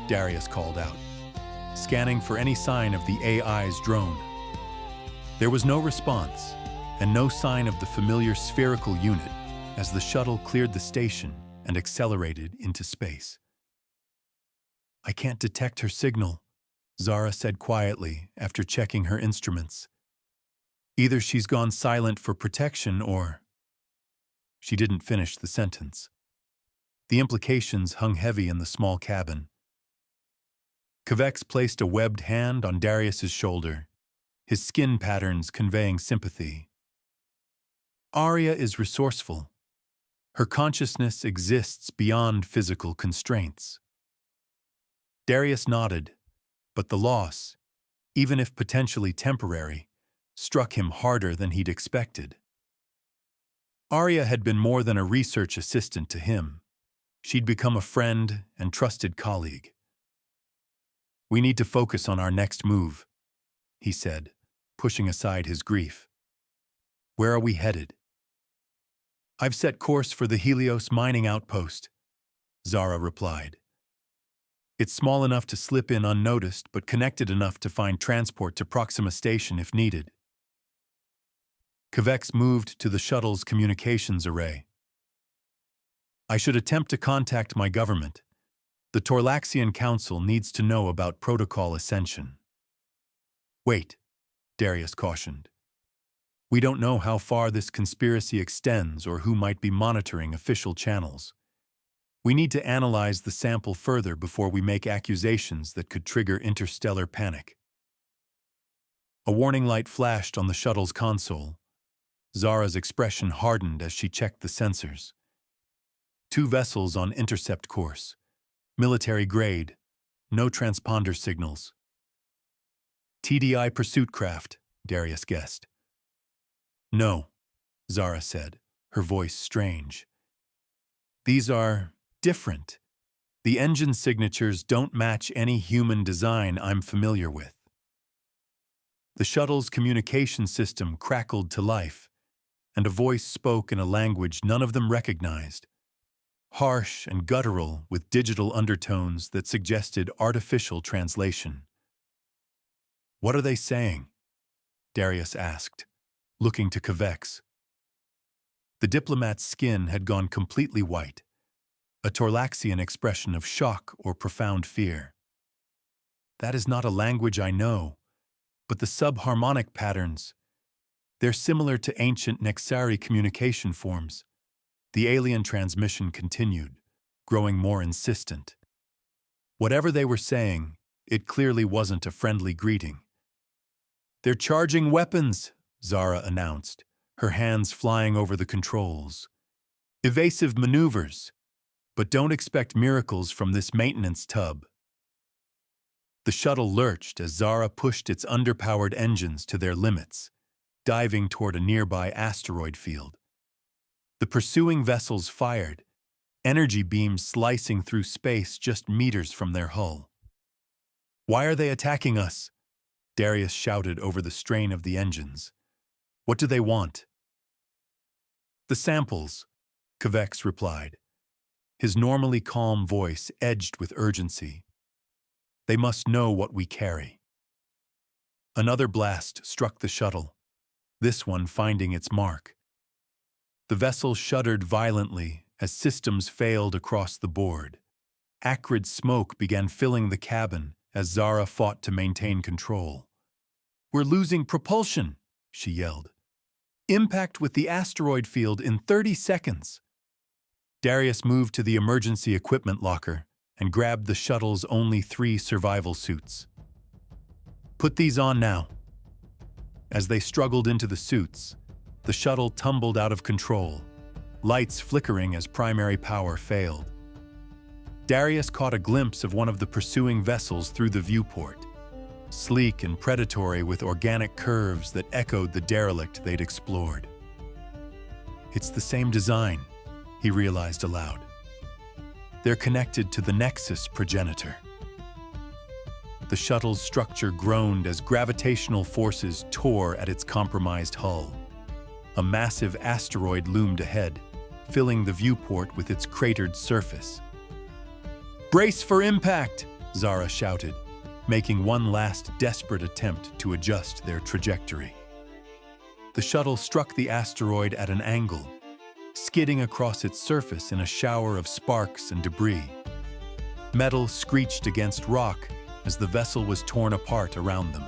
Darius called out, scanning for any sign of the AI's drone. There was no response, and no sign of the familiar spherical unit as the shuttle cleared the station and accelerated into space. "I can't detect her signal," Zara said quietly after checking her instruments. "Either she's gone silent for protection or..." She didn't finish the sentence. The implications hung heavy in the small cabin. Kvex placed a webbed hand on Darius's shoulder, his skin patterns conveying sympathy. "ARIA is resourceful. Her consciousness exists beyond physical constraints." Darius nodded, but the loss, even if potentially temporary, struck him harder than he'd expected. ARIA had been more than a research assistant to him. She'd become a friend and trusted colleague. "We need to focus on our next move," he said, pushing aside his grief. "Where are we headed?" "I've set course for the Helios mining outpost," Zara replied. "It's small enough to slip in unnoticed, but connected enough to find transport to Proxima Station if needed." Kvex moved to the shuttle's communications array. I should attempt to contact my government. The Torlaxian Council needs to know about Protocol Ascension. Wait, Darius cautioned. We don't know how far this conspiracy extends or who might be monitoring official channels. We need to analyze the sample further before we make accusations that could trigger interstellar panic. A warning light flashed on the shuttle's console. Zara's expression hardened as she checked the sensors. 2 vessels on intercept course. Military grade. No transponder signals. TDI pursuit craft, Darius guessed. No, Zara said, her voice strange. These are different. The engine signatures don't match any human design I'm familiar with. The shuttle's communication system crackled to life, and a voice spoke in a language none of them recognized. Harsh and guttural with digital undertones that suggested artificial translation. What are they saying? Darius asked, looking to Kvex. The diplomat's skin had gone completely white, a Torlaxian expression of shock or profound fear. That is not a language I know, but the subharmonic patterns, they're similar to ancient Nexari communication forms. The alien transmission continued, growing more insistent. Whatever they were saying, it clearly wasn't a friendly greeting. They're charging weapons, Zara announced, her hands flying over the controls. Evasive maneuvers, but don't expect miracles from this maintenance tub. The shuttle lurched as Zara pushed its underpowered engines to their limits, diving toward a nearby asteroid field. The pursuing vessels fired, energy beams slicing through space just meters from their hull. Why are they attacking us? Darius shouted over the strain of the engines. What do they want? The samples, Kvex replied, his normally calm voice edged with urgency. They must know what we carry. Another blast struck the shuttle, this one finding its mark. The vessel shuddered violently as systems failed across the board. Acrid smoke began filling the cabin as Zara fought to maintain control. We're losing propulsion, she yelled. Impact with the asteroid field in 30 seconds. Darius moved to the emergency equipment locker and grabbed the shuttle's only 3 survival suits. Put these on now. As they struggled into the suits, the shuttle tumbled out of control, lights flickering as primary power failed. Darius caught a glimpse of one of the pursuing vessels through the viewport, sleek and predatory with organic curves that echoed the derelict they'd explored. It's the same design, he realized aloud. They're connected to the Nexus progenitor. The shuttle's structure groaned as gravitational forces tore at its compromised hull. A massive asteroid loomed ahead, filling the viewport with its cratered surface. Brace for impact, Zara shouted, making one last desperate attempt to adjust their trajectory. The shuttle struck the asteroid at an angle, skidding across its surface in a shower of sparks and debris. Metal screeched against rock as the vessel was torn apart around them.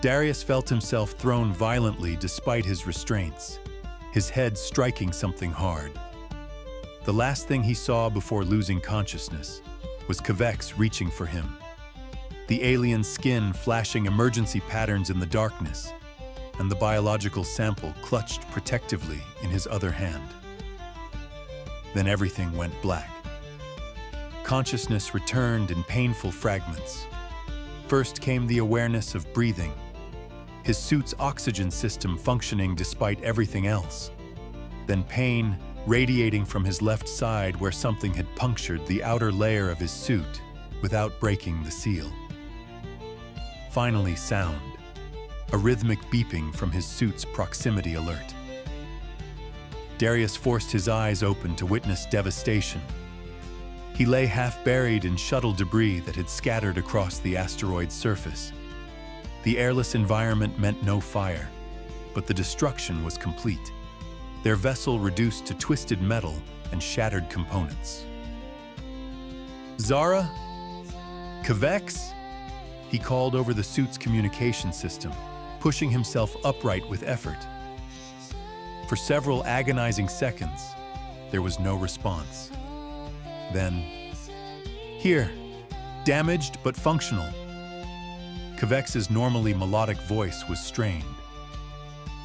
Darius felt himself thrown violently despite his restraints, his head striking something hard. The last thing he saw before losing consciousness was Kvex reaching for him, the alien skin flashing emergency patterns in the darkness, and the biological sample clutched protectively in his other hand. Then everything went black. Consciousness returned in painful fragments. First came the awareness of breathing, his suit's oxygen system functioning despite everything else. Then pain radiating from his left side where something had punctured the outer layer of his suit without breaking the seal. Finally, sound, a rhythmic beeping from his suit's proximity alert. Darius forced his eyes open to witness devastation. He lay half-buried in shuttle debris that had scattered across the asteroid's surface. The airless environment meant no fire, but the destruction was complete. Their vessel reduced to twisted metal and shattered components. Zara? Kvex? He called over the suit's communication system, pushing himself upright with effort. For several agonizing seconds, there was no response. Then, "Here, damaged but functional." Kvex's normally melodic voice was strained.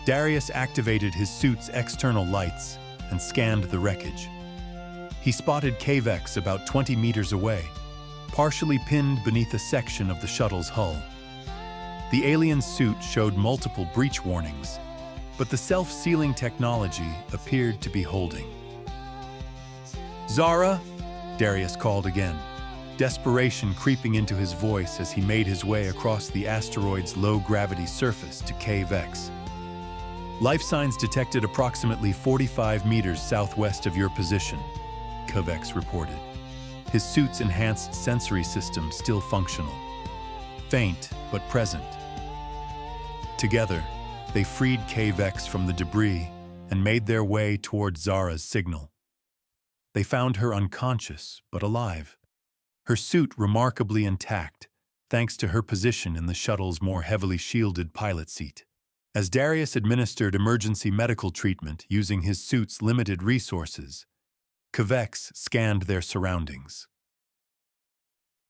Darius activated his suit's external lights and scanned the wreckage. He spotted Kvex about 20 meters away, partially pinned beneath a section of the shuttle's hull. The alien suit showed multiple breach warnings, but the self-sealing technology appeared to be holding. "Zara?" Darius called again, desperation creeping into his voice as he made his way across the asteroid's low-gravity surface to Kvex. "Life signs detected approximately 45 meters southwest of your position," Kvex reported, his suit's enhanced sensory system still functional. Faint, but present. Together, they freed Kvex from the debris and made their way toward Zara's signal. They found her unconscious, but alive. Her suit remarkably intact, thanks to her position in the shuttle's more heavily shielded pilot seat. As Darius administered emergency medical treatment using his suit's limited resources, Kvex scanned their surroundings.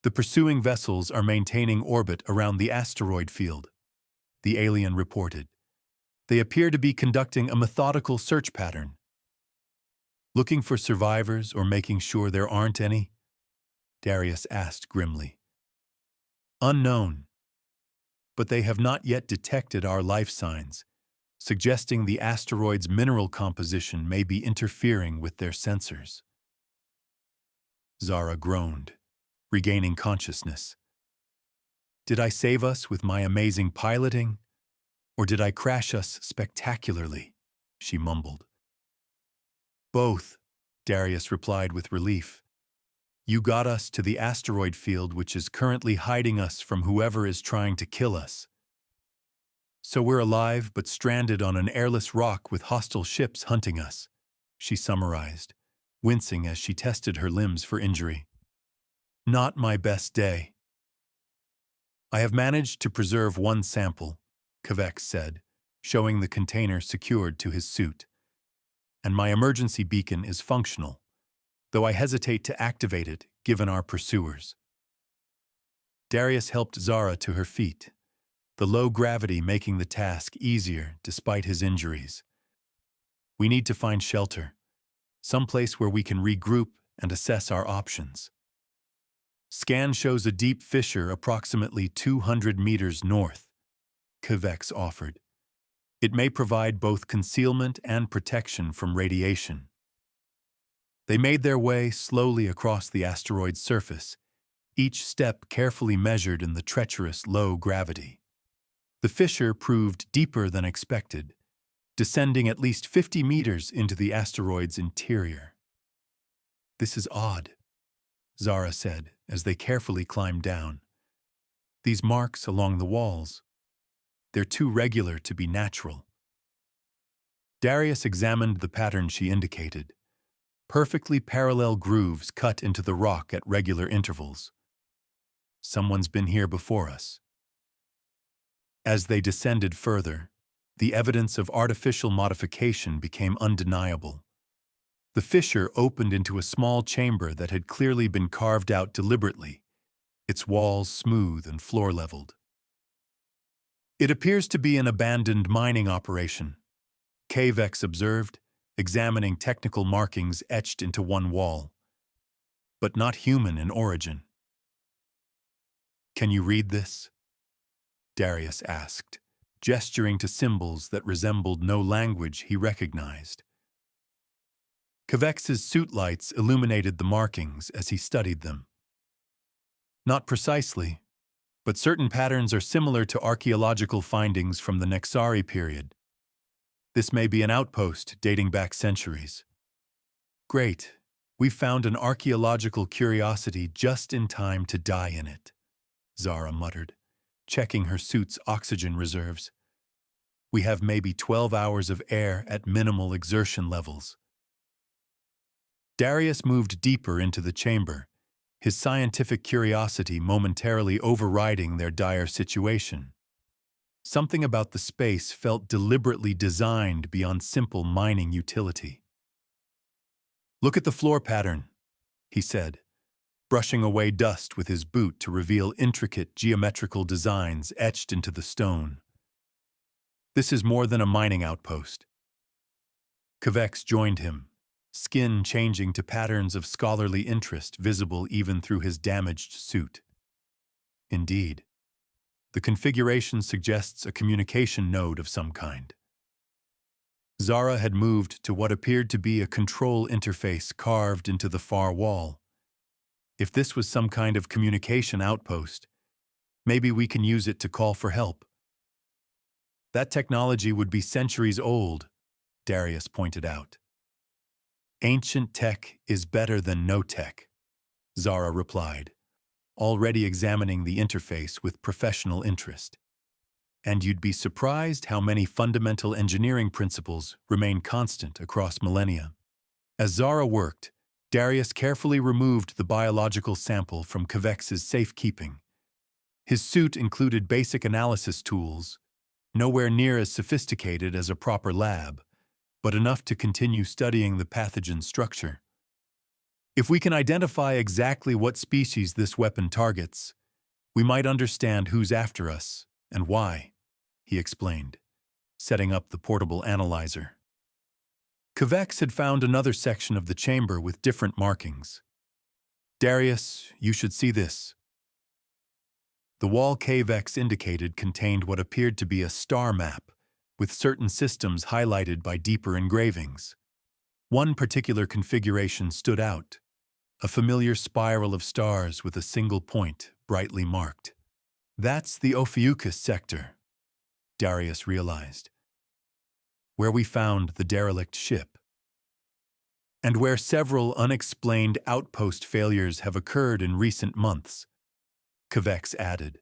"The pursuing vessels are maintaining orbit around the asteroid field," the alien reported. "They appear to be conducting a methodical search pattern." "Looking for survivors or making sure there aren't any?" Darius asked grimly. "Unknown. But they have not yet detected our life signs, suggesting the asteroid's mineral composition may be interfering with their sensors." Zara groaned, regaining consciousness. "Did I save us with my amazing piloting, or did I crash us spectacularly?" she mumbled. "Both," Darius replied with relief. "You got us to the asteroid field, which is currently hiding us from whoever is trying to kill us. So we're alive but stranded on an airless rock with hostile ships hunting us," she summarized, wincing as she tested her limbs for injury. "Not my best day." "I have managed to preserve one sample," Kvex said, showing the container secured to his suit. "And my emergency beacon is functional, though I hesitate to activate it given our pursuers." Darius helped Zara to her feet, the low gravity making the task easier despite his injuries. "We need to find shelter, someplace where we can regroup and assess our options." "Scan shows a deep fissure approximately 200 meters north," Kvex offered. "It may provide both concealment and protection from radiation." They made their way slowly across the asteroid's surface, each step carefully measured in the treacherous low gravity. The fissure proved deeper than expected, descending at least 50 meters into the asteroid's interior. "This is odd," Zara said as they carefully climbed down. "These marks along the walls, they're too regular to be natural." Darius examined the pattern she indicated. Perfectly parallel grooves cut into the rock at regular intervals. "Someone's been here before us." As they descended further, the evidence of artificial modification became undeniable. The fissure opened into a small chamber that had clearly been carved out deliberately, its walls smooth and floor-leveled. "It appears to be an abandoned mining operation," Kvex observed, examining technical markings etched into one wall. "But not human in origin." "Can you read this?" Darius asked, gesturing to symbols that resembled no language he recognized. Kvex's suit lights illuminated the markings as he studied them. "Not precisely, but certain patterns are similar to archaeological findings from the Nexari period. This may be an outpost dating back centuries." "Great. We've found an archaeological curiosity just in time to die in it," Zara muttered, checking her suit's oxygen reserves. We have maybe 12 hours of air at minimal exertion levels. Darius moved deeper into the chamber, his scientific curiosity momentarily overriding their dire situation. Something about the space felt deliberately designed beyond simple mining utility. "Look at the floor pattern," he said, brushing away dust with his boot to reveal intricate geometrical designs etched into the stone. "This is more than a mining outpost." Kvex joined him, skin changing to patterns of scholarly interest visible even through his damaged suit. Indeed, the configuration suggests a communication node of some kind. Zara had moved to what appeared to be a control interface carved into the far wall. If this was some kind of communication outpost, maybe we can use it to call for help. That technology would be centuries old, Darius pointed out. "Ancient tech is better than no tech," Zara replied, already examining the interface with professional interest. "And you'd be surprised how many fundamental engineering principles remain constant across millennia." As Zara worked, Darius carefully removed the biological sample from Kvex's safekeeping. His suit included basic analysis tools, nowhere near as sophisticated as a proper lab, but enough to continue studying the pathogen structure. "If we can identify exactly what species this weapon targets, we might understand who's after us and why," he explained, setting up the portable analyzer. Kvex had found another section of the chamber with different markings. "Darius, you should see this." The wall Kvex indicated contained what appeared to be a star map, with certain systems highlighted by deeper engravings. One particular configuration stood out, a familiar spiral of stars with a single point brightly marked. "That's the Ophiuchus sector," Darius realized, "where we found the derelict ship, and where several unexplained outpost failures have occurred in recent months," Kvex added.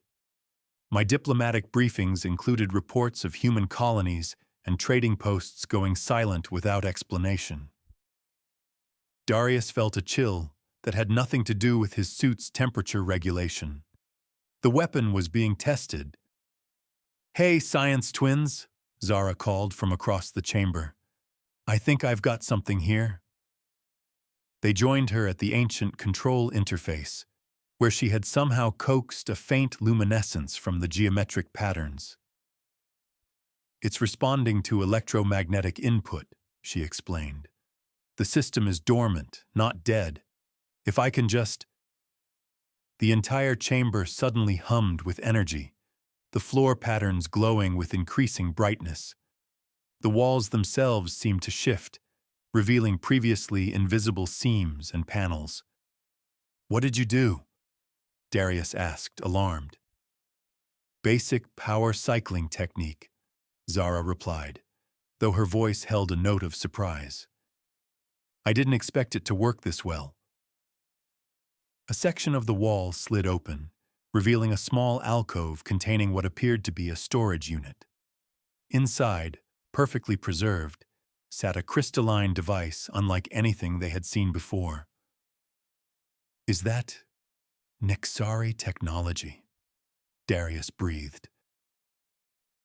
"My diplomatic briefings included reports of human colonies and trading posts going silent without explanation." Darius felt a chill that had nothing to do with his suit's temperature regulation. The weapon was being tested. "Hey, science twins," Zara called from across the chamber. "I think I've got something here." They joined her at the ancient control interface, where she had somehow coaxed a faint luminescence from the geometric patterns. "It's responding to electromagnetic input," she explained. "The system is dormant, not dead. If I can just—" The entire chamber suddenly hummed with energy, the floor patterns glowing with increasing brightness. The walls themselves seemed to shift, revealing previously invisible seams and panels. "What did you do?" Darius asked, alarmed. "Basic power cycling technique," Zara replied, though her voice held a note of surprise. "I didn't expect it to work this well." A section of the wall slid open, revealing a small alcove containing what appeared to be a storage unit. Inside, perfectly preserved, sat a crystalline device unlike anything they had seen before. "Is that Nexari technology?" Darius breathed.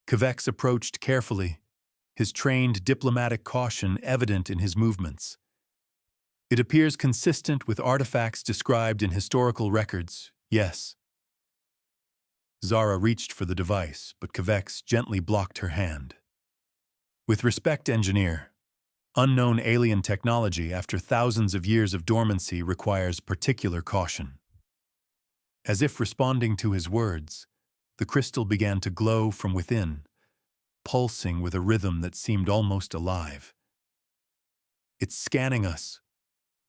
Kvex approached carefully, his trained diplomatic caution evident in his movements. "It appears consistent with artifacts described in historical records, yes." Zara reached for the device, but Kvex gently blocked her hand. "With respect, engineer, unknown alien technology after thousands of years of dormancy requires particular caution." As if responding to his words, the crystal began to glow from within, pulsing with a rhythm that seemed almost alive. "It's scanning us,"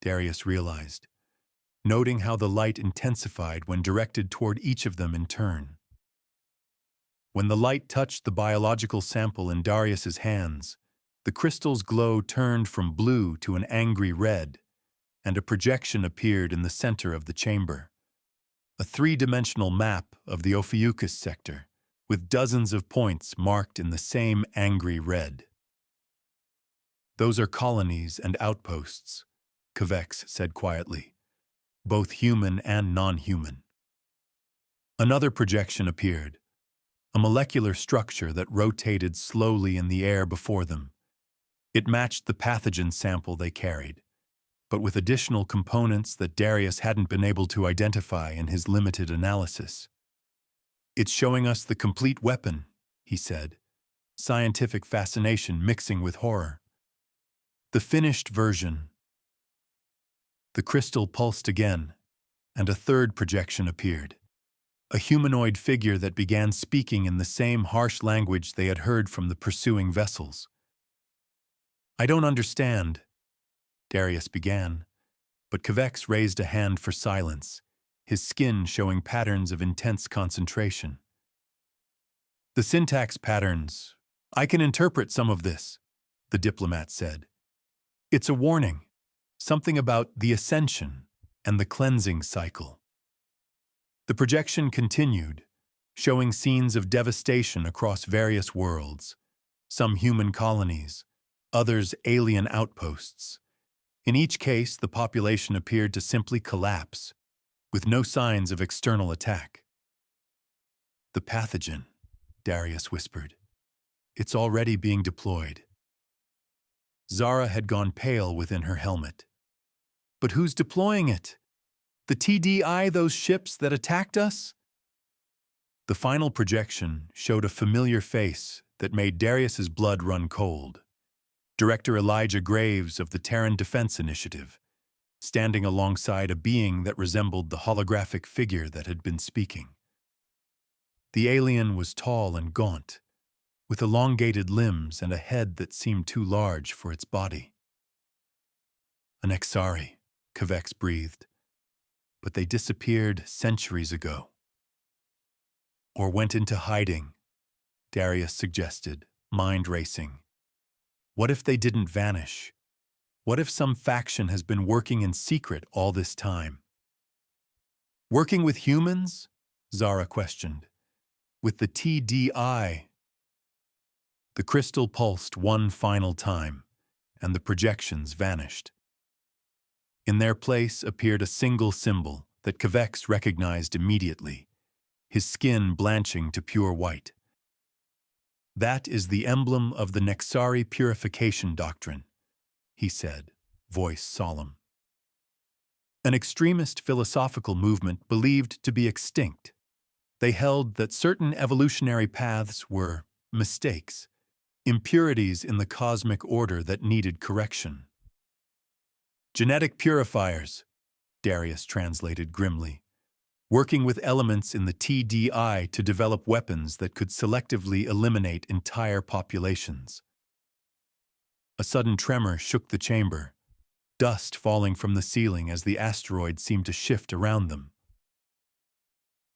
Darius realized, noting how the light intensified when directed toward each of them in turn. When the light touched the biological sample in Darius's hands, the crystal's glow turned from blue to an angry red, and a projection appeared in the center of the chamber. A three-dimensional map of the Ophiuchus sector, with dozens of points marked in the same angry red. "Those are colonies and outposts," Kvex said quietly, "both human and non-human." Another projection appeared, a molecular structure that rotated slowly in the air before them. It matched the pathogen sample they carried, but with additional components that Darius hadn't been able to identify in his limited analysis. "It's showing us the complete weapon," he said, scientific fascination mixing with horror. "The finished version." The crystal pulsed again, and a third projection appeared, a humanoid figure that began speaking in the same harsh language they had heard from the pursuing vessels. "I don't understand," Darius began, but Kvex raised a hand for silence, his skin showing patterns of intense concentration. "The syntax patterns. I can interpret some of this," the diplomat said. "It's a warning, something about the ascension and the cleansing cycle." The projection continued, showing scenes of devastation across various worlds, some human colonies, others alien outposts. In each case, the population appeared to simply collapse, with no signs of external attack. "The pathogen," Darius whispered. "It's already being deployed." Zara had gone pale within her helmet. "But who's deploying it? The TDI, those ships that attacked us?" The final projection showed a familiar face that made Darius's blood run cold. Director Elijah Graves of the Terran Defense Initiative, standing alongside a being that resembled the holographic figure that had been speaking. The alien was tall and gaunt, with elongated limbs and a head that seemed too large for its body. "A Nexari," Kvex breathed. "But they disappeared centuries ago." "Or went into hiding," Darius suggested, mind racing. "What if they didn't vanish? What if some faction has been working in secret all this time?" "Working with humans?" Zara questioned. "With the TDI?" The crystal pulsed one final time, and the projections vanished. In their place appeared a single symbol that Kvex recognized immediately, his skin blanching to pure white. "That is the emblem of the Nexari purification doctrine," he said, voice solemn. "An extremist philosophical movement believed to be extinct. They held that certain evolutionary paths were mistakes, impurities in the cosmic order that needed correction. "Genetic purifiers," Darius translated grimly, "working with elements in the TDI to develop weapons that could selectively eliminate entire populations." A sudden tremor shook the chamber, dust falling from the ceiling as the asteroid seemed to shift around them.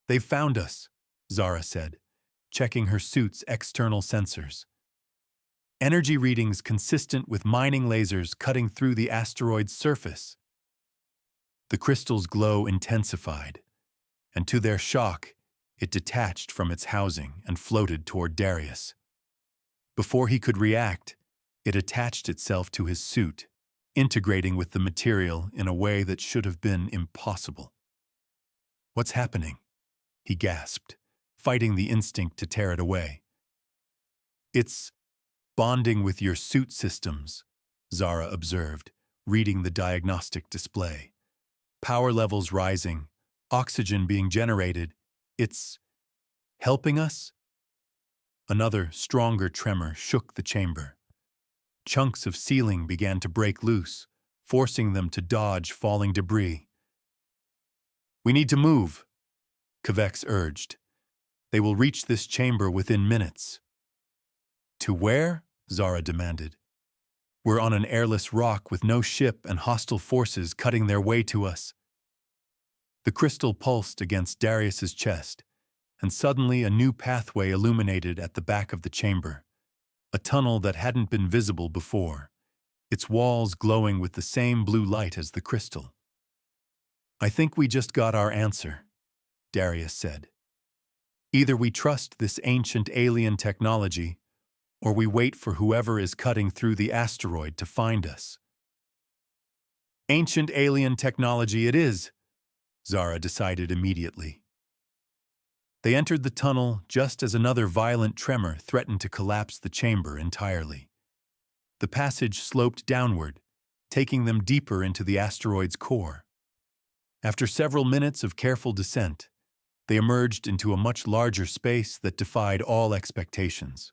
"They've found us," Zara said, checking her suit's external sensors. "Energy readings consistent with mining lasers cutting through the asteroid's surface." The crystal's glow intensified, and to their shock, it detached from its housing and floated toward Darius. Before he could react, it attached itself to his suit, integrating with the material in a way that should have been impossible. "What's happening?" he gasped, fighting the instinct to tear it away. "It's bonding with your suit systems," Zara observed, reading the diagnostic display. "Power levels rising, oxygen being generated. It's helping us?" Another, stronger tremor shook the chamber. Chunks of ceiling began to break loose, forcing them to dodge falling debris. "We need to move," Kvex urged. "They will reach this chamber within minutes." "To where?" Zara demanded. "We're on an airless rock with no ship and hostile forces cutting their way to us." The crystal pulsed against Darius's chest, and suddenly a new pathway illuminated at the back of the chamber, a tunnel that hadn't been visible before, its walls glowing with the same blue light as the crystal. "I think we just got our answer," Darius said. Either we trust this ancient alien technology, or we wait for whoever is cutting through the asteroid to find us. Ancient alien technology it is, Zara decided immediately. They entered the tunnel just as another violent tremor threatened to collapse the chamber entirely. The passage sloped downward, taking them deeper into the asteroid's core. After several minutes of careful descent, they emerged into a much larger space that defied all expectations.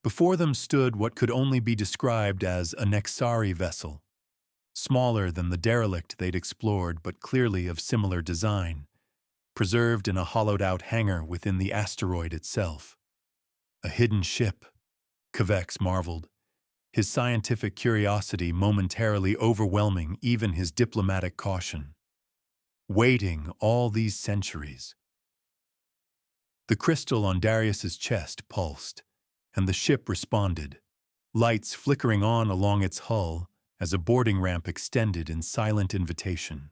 Before them stood what could only be described as a Nexari vessel, smaller than the derelict they'd explored but clearly of similar design, preserved in a hollowed-out hangar within the asteroid itself. A hidden ship, Kvex marveled, his scientific curiosity momentarily overwhelming even his diplomatic caution. Waiting all these centuries. The crystal on Darius's chest pulsed, and the ship responded, lights flickering on along its hull as a boarding ramp extended in silent invitation.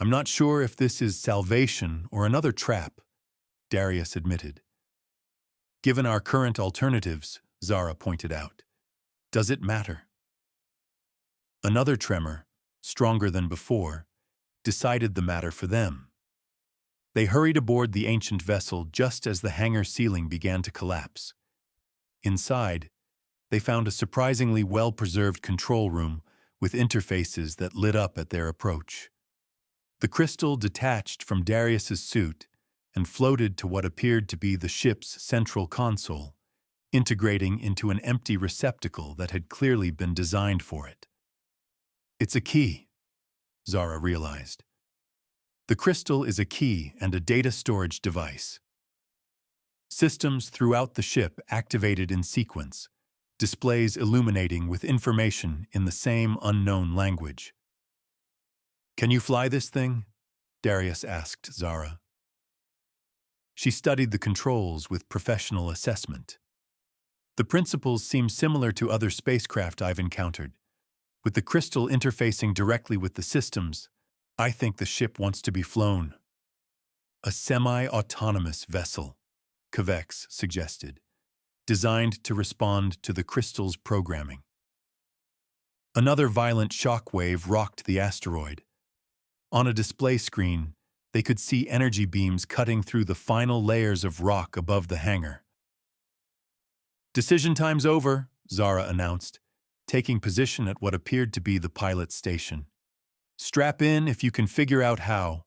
I'm not sure if this is salvation or another trap, Darius admitted. Given our current alternatives, Zara pointed out, does it matter? Another tremor, stronger than before, decided the matter for them. They hurried aboard the ancient vessel just as the hangar ceiling began to collapse. Inside, they found a surprisingly well-preserved control room with interfaces that lit up at their approach. The crystal detached from Darius's suit and floated to what appeared to be the ship's central console, integrating into an empty receptacle that had clearly been designed for it. It's a key, Zara realized. The crystal is a key and a data storage device. Systems throughout the ship activated in sequence, displays illuminating with information in the same unknown language. Can you fly this thing? Darius asked Zara. She studied the controls with professional assessment. The principles seem similar to other spacecraft I've encountered. With the crystal interfacing directly with the systems, I think the ship wants to be flown. A semi-autonomous vessel, Kvex suggested, designed to respond to the crystal's programming. Another violent shock wave rocked the asteroid. On a display screen, they could see energy beams cutting through the final layers of rock above the hangar. Decision time's over, Zara announced, taking position at what appeared to be the pilot's station. Strap in if you can figure out how.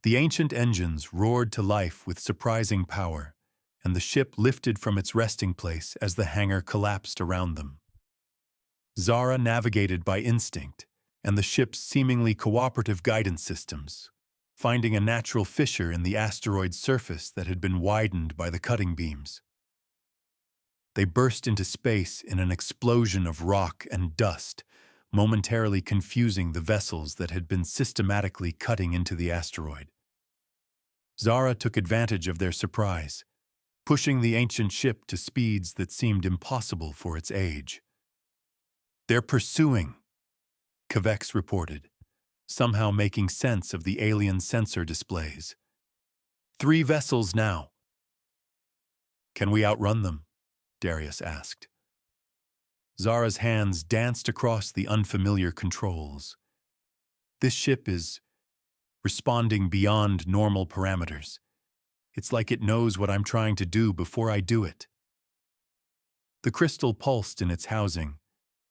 The ancient engines roared to life with surprising power, and the ship lifted from its resting place as the hangar collapsed around them. Zara navigated by instinct and the ship's seemingly cooperative guidance systems, finding a natural fissure in the asteroid's surface that had been widened by the cutting beams. They burst into space in an explosion of rock and dust, momentarily confusing the vessels that had been systematically cutting into the asteroid. Zara took advantage of their surprise, pushing the ancient ship to speeds that seemed impossible for its age. They're pursuing, Kvex reported, somehow making sense of the alien sensor displays. 3 vessels now. Can we outrun them? Darius asked. Zara's hands danced across the unfamiliar controls. This ship is responding beyond normal parameters. It's like it knows what I'm trying to do before I do it. The crystal pulsed in its housing,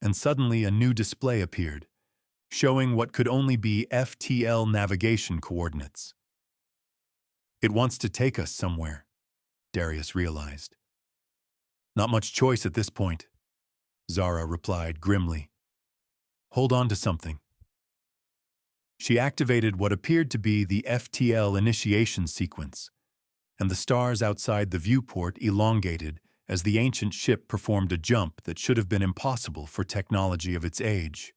and suddenly a new display appeared, showing what could only be FTL navigation coordinates. It wants to take us somewhere, Darius realized. Not much choice at this point, Zara replied grimly. Hold on to something. She activated what appeared to be the FTL initiation sequence, and the stars outside the viewport elongated as the ancient ship performed a jump that should have been impossible for technology of its age.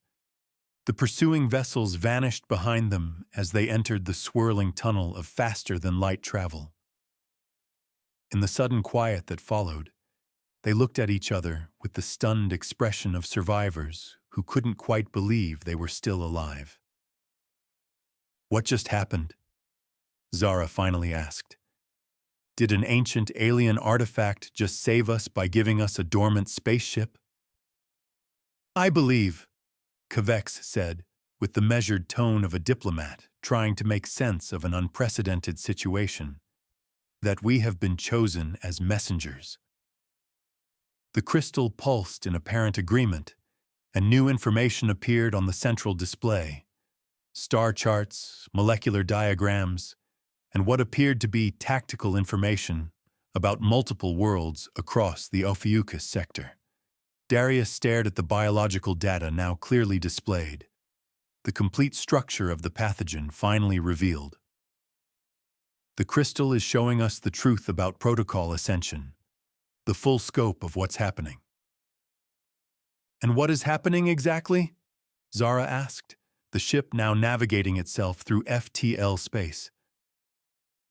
The pursuing vessels vanished behind them as they entered the swirling tunnel of faster-than-light travel. In the sudden quiet that followed, they looked at each other with the stunned expression of survivors who couldn't quite believe they were still alive. What just happened? Zara finally asked. Did an ancient alien artifact just save us by giving us a dormant spaceship? I believe, Kvex said, with the measured tone of a diplomat trying to make sense of an unprecedented situation, that we have been chosen as messengers. The crystal pulsed in apparent agreement, and new information appeared on the central display. Star charts, molecular diagrams, and what appeared to be tactical information about multiple worlds across the Ophiuchus sector. Darius stared at the biological data now clearly displayed, the complete structure of the pathogen finally revealed. The crystal is showing us the truth about protocol ascension, the full scope of what's happening. And what is happening exactly? Zara asked, the ship now navigating itself through FTL space.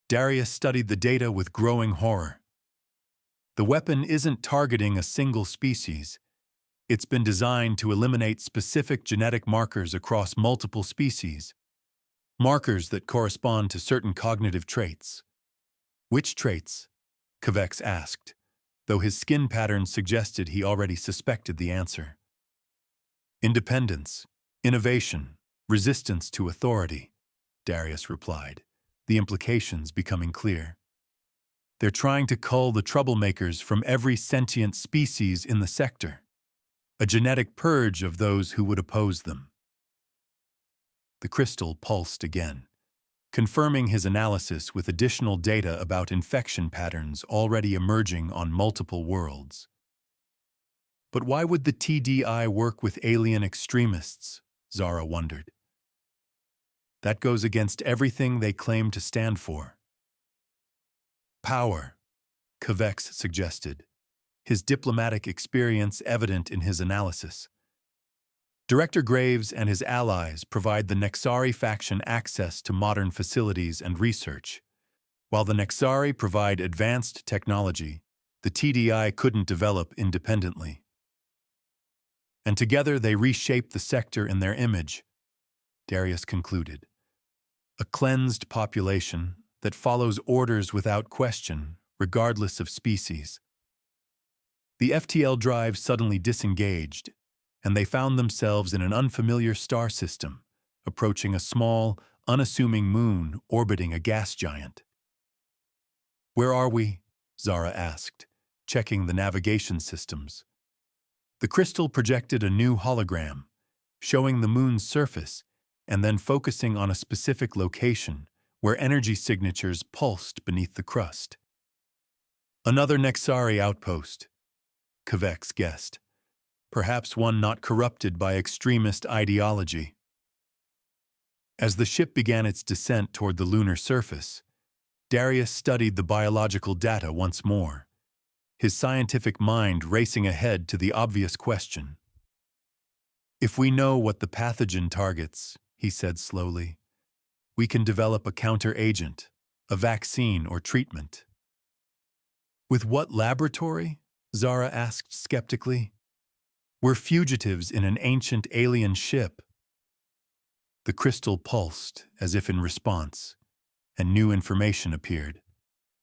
Darius studied the data with growing horror. The weapon isn't targeting a single species. It's been designed to eliminate specific genetic markers across multiple species, markers that correspond to certain cognitive traits. Which traits? Kvex asked, though his skin pattern suggested he already suspected the answer. Independence, innovation, resistance to authority, Darius replied, the implications becoming clear. They're trying to cull the troublemakers from every sentient species in the sector, a genetic purge of those who would oppose them. The crystal pulsed again, confirming his analysis with additional data about infection patterns already emerging on multiple worlds. But why would the TDI work with alien extremists? Zara wondered. That goes against everything they claim to stand for. Power, Kvex suggested, his diplomatic experience evident in his analysis. Director Graves and his allies provide the Nexari faction access to modern facilities and research. While the Nexari provide advanced technology, the TDI couldn't develop independently. And together they reshape the sector in their image, Darius concluded. A cleansed population that follows orders without question, regardless of species. The FTL drive suddenly disengaged, and they found themselves in an unfamiliar star system, approaching a small, unassuming moon orbiting a gas giant. Where are we? Zara asked, checking the navigation systems. The crystal projected a new hologram, showing the moon's surface and then focusing on a specific location where energy signatures pulsed beneath the crust. Another Nexari outpost, Kvex guessed, perhaps one not corrupted by extremist ideology. As the ship began its descent toward the lunar surface, Darius studied the biological data once more, his scientific mind racing ahead to the obvious question. If we know what the pathogen targets, he said slowly, we can develop a counter-agent, a vaccine or treatment. With what laboratory? Zara asked skeptically. We're fugitives in an ancient alien ship. The crystal pulsed as if in response, and new information appeared.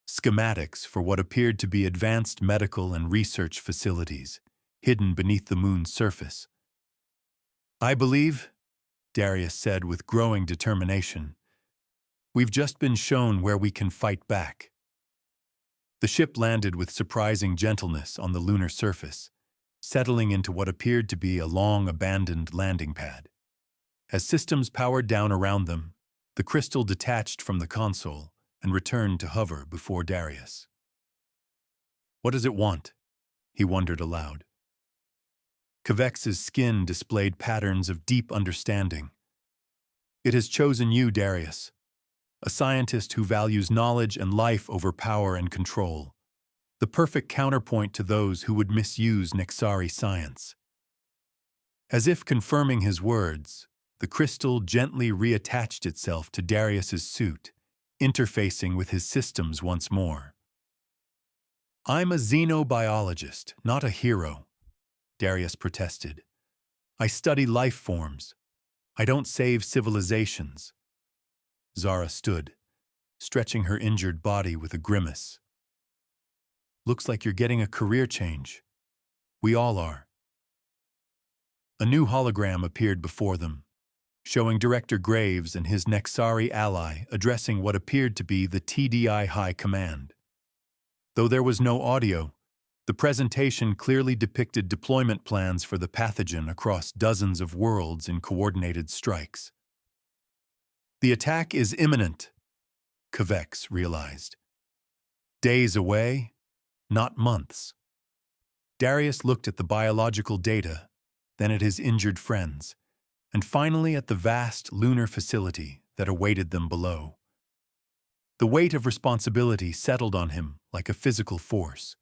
Schematics for what appeared to be advanced medical and research facilities, hidden beneath the moon's surface. I believe, Darius said with growing determination, we've just been shown where we can fight back. The ship landed with surprising gentleness on the lunar surface, settling into what appeared to be a long-abandoned landing pad. As systems powered down around them, the crystal detached from the console and returned to hover before Darius. What does it want? He wondered aloud. Kvex's skin displayed patterns of deep understanding. It has chosen you, Darius, a scientist who values knowledge and life over power and control, the perfect counterpoint to those who would misuse Nexari science. As if confirming his words, the crystal gently reattached itself to Darius's suit, interfacing with his systems once more. I'm a xenobiologist, not a hero, Darius protested. I study life forms. I don't save civilizations. Zara stood, stretching her injured body with a grimace. "Looks like you're getting a career change. We all are." A new hologram appeared before them, showing Director Graves and his Nexari ally addressing what appeared to be the TDI High Command. Though there was no audio, the presentation clearly depicted deployment plans for the pathogen across dozens of worlds in coordinated strikes. "The attack is imminent," Kvex realized. "Days away, not months." Darius looked at the biological data, then at his injured friends, and finally at the vast lunar facility that awaited them below. The weight of responsibility settled on him like a physical force.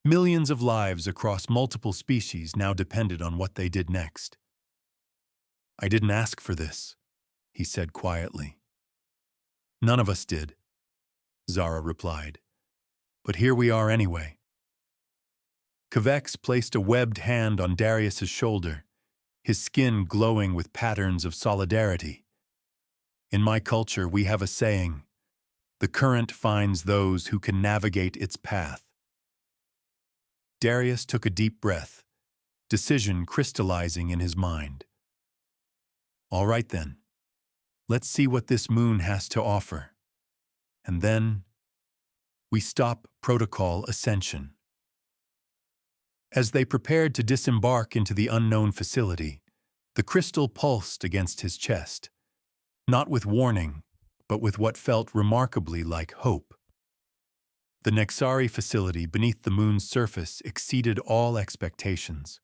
Millions of lives across multiple species now depended on what they did next. "I didn't ask for this," he said quietly. "None of us did," Zara replied. "But here we are anyway." Kvex placed a webbed hand on Darius's shoulder, his skin glowing with patterns of solidarity. "In my culture, we have a saying, 'The current finds those who can navigate its path.'" Darius took a deep breath, decision crystallizing in his mind. "All right then, let's see what this moon has to offer." And then, we stop protocol ascension. As they prepared to disembark into the unknown facility, the crystal pulsed against his chest, not with warning, but with what felt remarkably like hope. The Nexari facility beneath the moon's surface exceeded all expectations.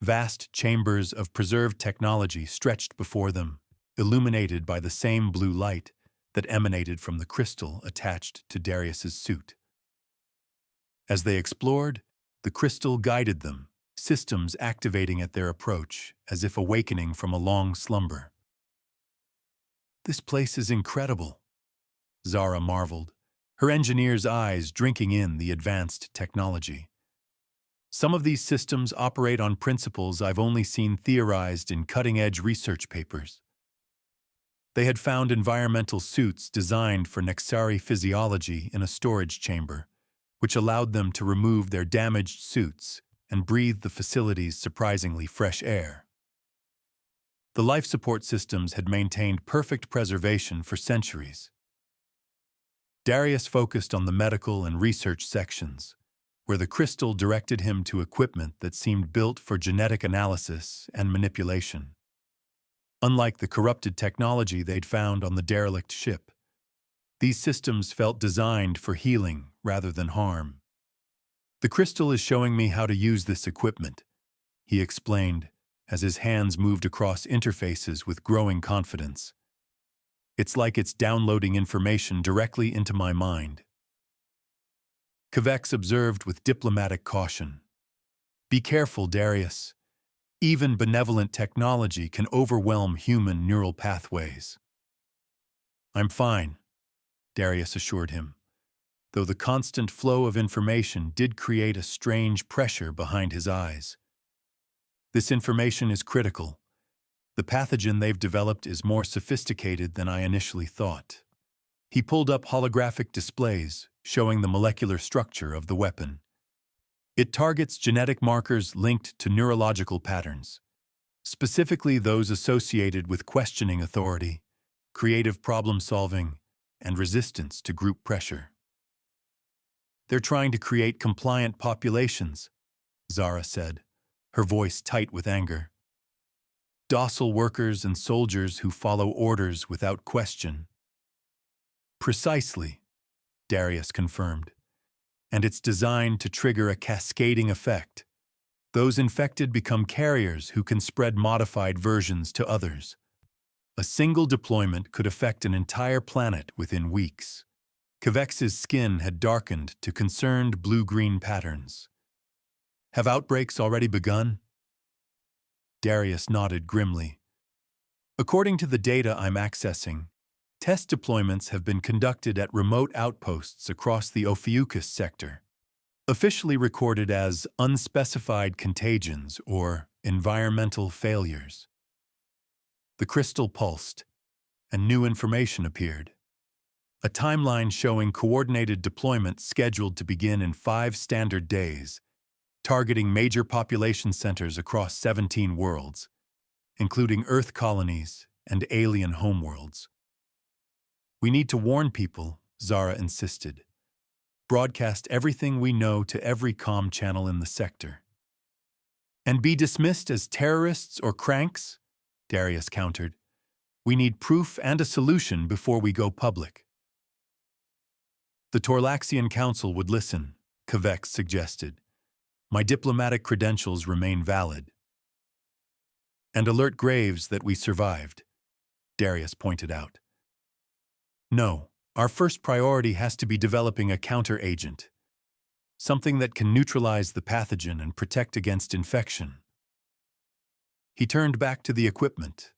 Vast chambers of preserved technology stretched before them, illuminated by the same blue light that emanated from the crystal attached to Darius's suit. As they explored, the crystal guided them, systems activating at their approach, as if awakening from a long slumber. "This place is incredible," Zara marveled, her engineer's eyes drinking in the advanced technology. "Some of these systems operate on principles I've only seen theorized in cutting-edge research papers." They had found environmental suits designed for Nexari physiology in a storage chamber, which allowed them to remove their damaged suits and breathe the facility's surprisingly fresh air. The life support systems had maintained perfect preservation for centuries. Darius focused on the medical and research sections, where the crystal directed him to equipment that seemed built for genetic analysis and manipulation. Unlike the corrupted technology they'd found on the derelict ship, these systems felt designed for healing rather than harm. "The crystal is showing me how to use this equipment," he explained as his hands moved across interfaces with growing confidence. "It's like it's downloading information directly into my mind." Kvex observed with diplomatic caution. "Be careful, Darius. Even benevolent technology can overwhelm human neural pathways." "I'm fine," Darius assured him, though the constant flow of information did create a strange pressure behind his eyes. "This information is critical. The pathogen they've developed is more sophisticated than I initially thought." He pulled up holographic displays showing the molecular structure of the weapon. "It targets genetic markers linked to neurological patterns, specifically those associated with questioning authority, creative problem-solving, and resistance to group pressure." "They're trying to create compliant populations," Zara said, her voice tight with anger. "Docile workers and soldiers who follow orders without question." "Precisely," Darius confirmed. "And it's designed to trigger a cascading effect. Those infected become carriers who can spread modified versions to others. A single deployment could affect an entire planet within weeks." Kvex's skin had darkened to concerned blue-green patterns. "Have outbreaks already begun?" Darius nodded grimly. "According to the data I'm accessing, test deployments have been conducted at remote outposts across the Ophiuchus sector, officially recorded as unspecified contagions or environmental failures." The crystal pulsed, and new information appeared. A timeline showing coordinated deployment scheduled to begin in 5 standard days, targeting major population centers across 17 worlds, including Earth colonies and alien homeworlds. We need to warn people, Zara insisted. Broadcast everything we know to every comm channel in the sector. And be dismissed as terrorists or cranks? Darius countered. We need proof and a solution before we go public. The Torlaxian Council would listen, Kvex suggested. My diplomatic credentials remain valid. And alert Graves that we survived, Darius pointed out. No, our first priority has to be developing a counter-agent, something that can neutralize the pathogen and protect against infection. He turned back to the equipment,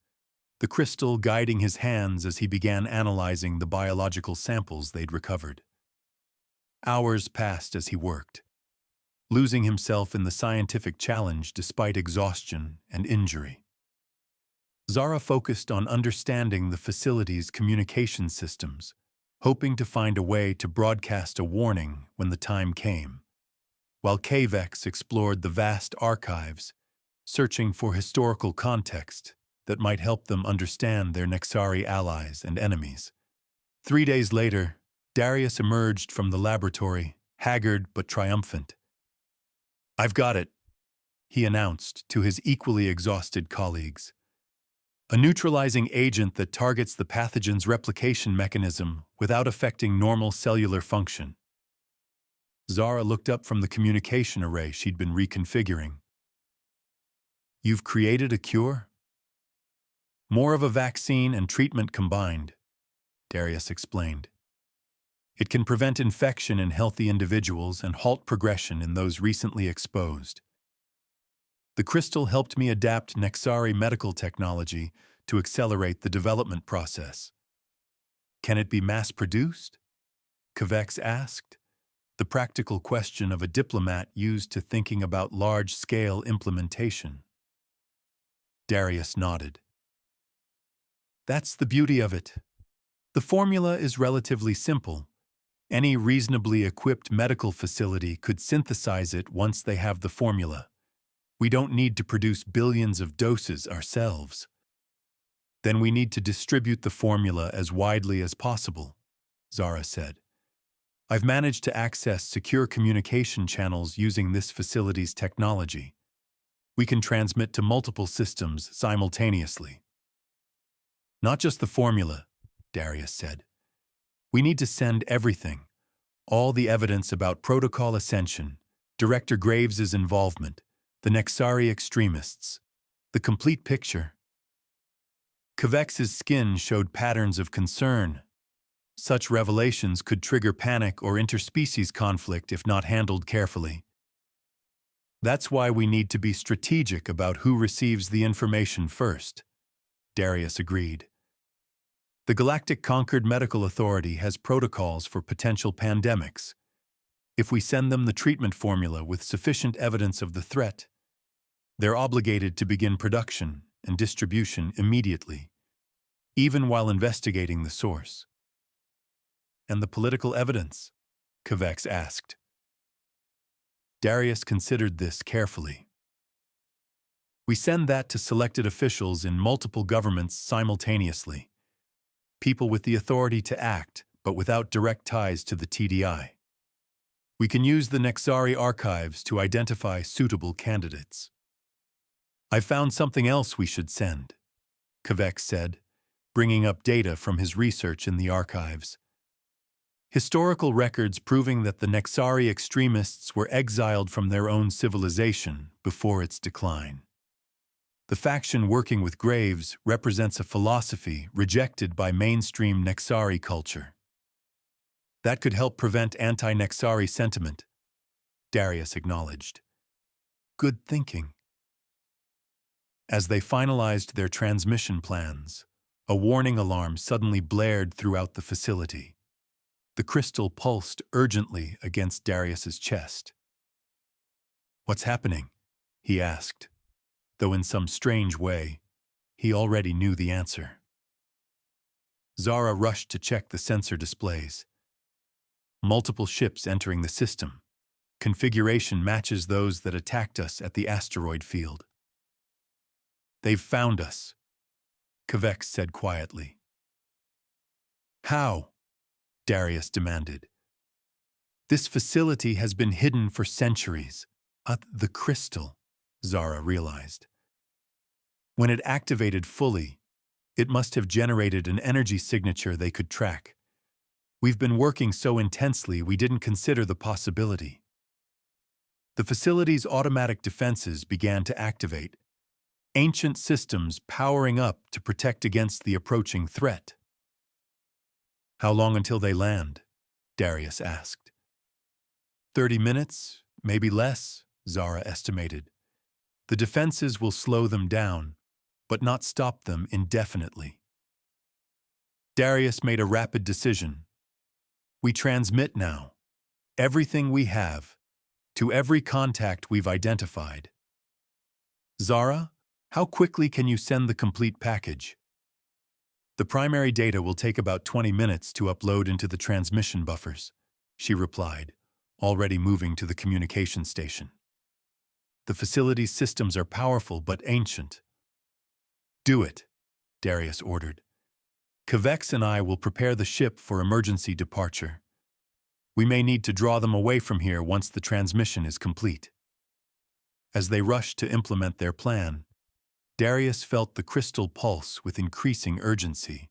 the crystal guiding his hands as he began analyzing the biological samples they'd recovered. Hours passed as he worked, losing himself in the scientific challenge despite exhaustion and injury. Zara focused on understanding the facility's communication systems, hoping to find a way to broadcast a warning when the time came, while Kvex explored the vast archives, searching for historical context that might help them understand their Nexari allies and enemies. 3 days later, Darius emerged from the laboratory, haggard but triumphant. I've got it, he announced to his equally exhausted colleagues. A neutralizing agent that targets the pathogen's replication mechanism without affecting normal cellular function. Zara looked up from the communication array she'd been reconfiguring. You've created a cure? More of a vaccine and treatment combined, Darius explained. It can prevent infection in healthy individuals and halt progression in those recently exposed. The crystal helped me adapt Nexari medical technology to accelerate the development process. Can it be mass-produced? Kvex asked, the practical question of a diplomat used to thinking about large-scale implementation. Darius nodded. That's the beauty of it. The formula is relatively simple. Any reasonably equipped medical facility could synthesize it once they have the formula. We don't need to produce billions of doses ourselves. Then we need to distribute the formula as widely as possible, Zara said. I've managed to access secure communication channels using this facility's technology. We can transmit to multiple systems simultaneously. Not just the formula, Darius said. We need to send everything, all the evidence about Protocol Ascension, Director Graves' involvement, the Nexari extremists, the complete picture. Kvex's skin showed patterns of concern. Such revelations could trigger panic or interspecies conflict if not handled carefully. That's why we need to be strategic about who receives the information first, Darius agreed. The Galactic Concord Medical Authority has protocols for potential pandemics. If we send them the treatment formula with sufficient evidence of the threat, they're obligated to begin production and distribution immediately, even while investigating the source. And the political evidence? Kvex asked. Darius considered this carefully. We send that to selected officials in multiple governments simultaneously. People with the authority to act, but without direct ties to the TDI. We can use the Nexari archives to identify suitable candidates. I've found something else we should send, Kvex said, bringing up data from his research in the archives. Historical records proving that the Nexari extremists were exiled from their own civilization before its decline. The faction working with Graves represents a philosophy rejected by mainstream Nexari culture. That could help prevent anti-Nexari sentiment, Darius acknowledged. Good thinking. As they finalized their transmission plans, a warning alarm suddenly blared throughout the facility. The crystal pulsed urgently against Darius's chest. What's happening? He asked, though in some strange way, he already knew the answer. Zara rushed to check the sensor displays. Multiple ships entering the system. Configuration matches those that attacked us at the asteroid field. They've found us, Kvex said quietly. How? Darius demanded. This facility has been hidden for centuries. The crystal, Zara realized. When it activated fully, it must have generated an energy signature they could track. We've been working so intensely we didn't consider the possibility. The facility's automatic defenses began to activate, ancient systems powering up to protect against the approaching threat. How long until they land? Darius asked. 30 minutes, maybe less, Zara estimated. The defenses will slow them down, but not stop them indefinitely. Darius made a rapid decision. We transmit now, everything we have, to every contact we've identified. Zara, how quickly can you send the complete package? The primary data will take about 20 minutes to upload into the transmission buffers, she replied, already moving to the communication station. The facility's systems are powerful but ancient. Do it, Darius ordered. Kvex and I will prepare the ship for emergency departure. We may need to draw them away from here once the transmission is complete. As they rushed to implement their plan, Darius felt the crystal pulse with increasing urgency.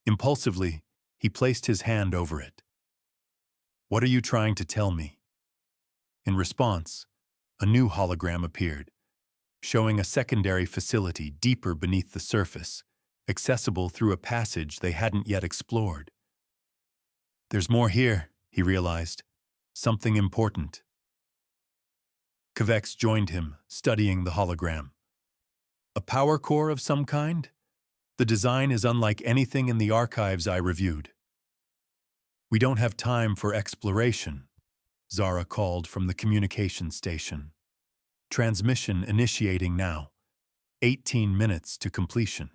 Impulsively, he placed his hand over it. What are you trying to tell me? In response, a new hologram appeared, showing a secondary facility deeper beneath the surface, accessible through a passage they hadn't yet explored. There's more here, he realized. Something important. Kvex joined him, studying the hologram. A power core of some kind? The design is unlike anything in the archives I reviewed. We don't have time for exploration, Zara called from the communication station. Transmission initiating now. 18 minutes to completion.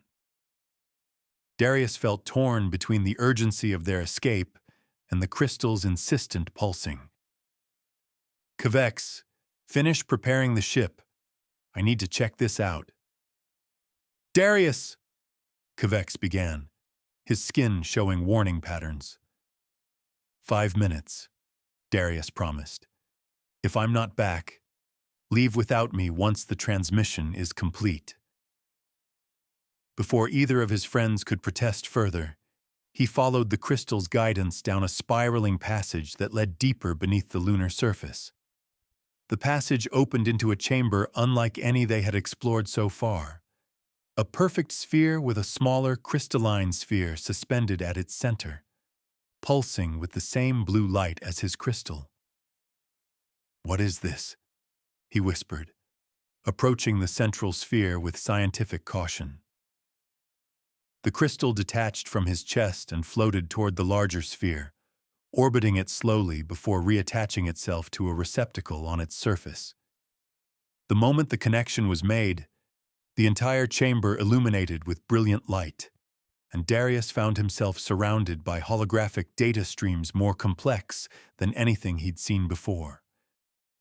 Darius felt torn between the urgency of their escape and the crystal's insistent pulsing. Kvex, finish preparing the ship. I need to check this out. Darius! Kvex began, his skin showing warning patterns. 5 minutes, Darius promised. If I'm not back, leave without me once the transmission is complete. Before either of his friends could protest further, he followed the crystal's guidance down a spiraling passage that led deeper beneath the lunar surface. The passage opened into a chamber unlike any they had explored so far. A perfect sphere with a smaller crystalline sphere suspended at its center, pulsing with the same blue light as his crystal. What is this? He whispered, approaching the central sphere with scientific caution. The crystal detached from his chest and floated toward the larger sphere, orbiting it slowly before reattaching itself to a receptacle on its surface. The moment the connection was made, the entire chamber illuminated with brilliant light, and Darius found himself surrounded by holographic data streams more complex than anything he'd seen before.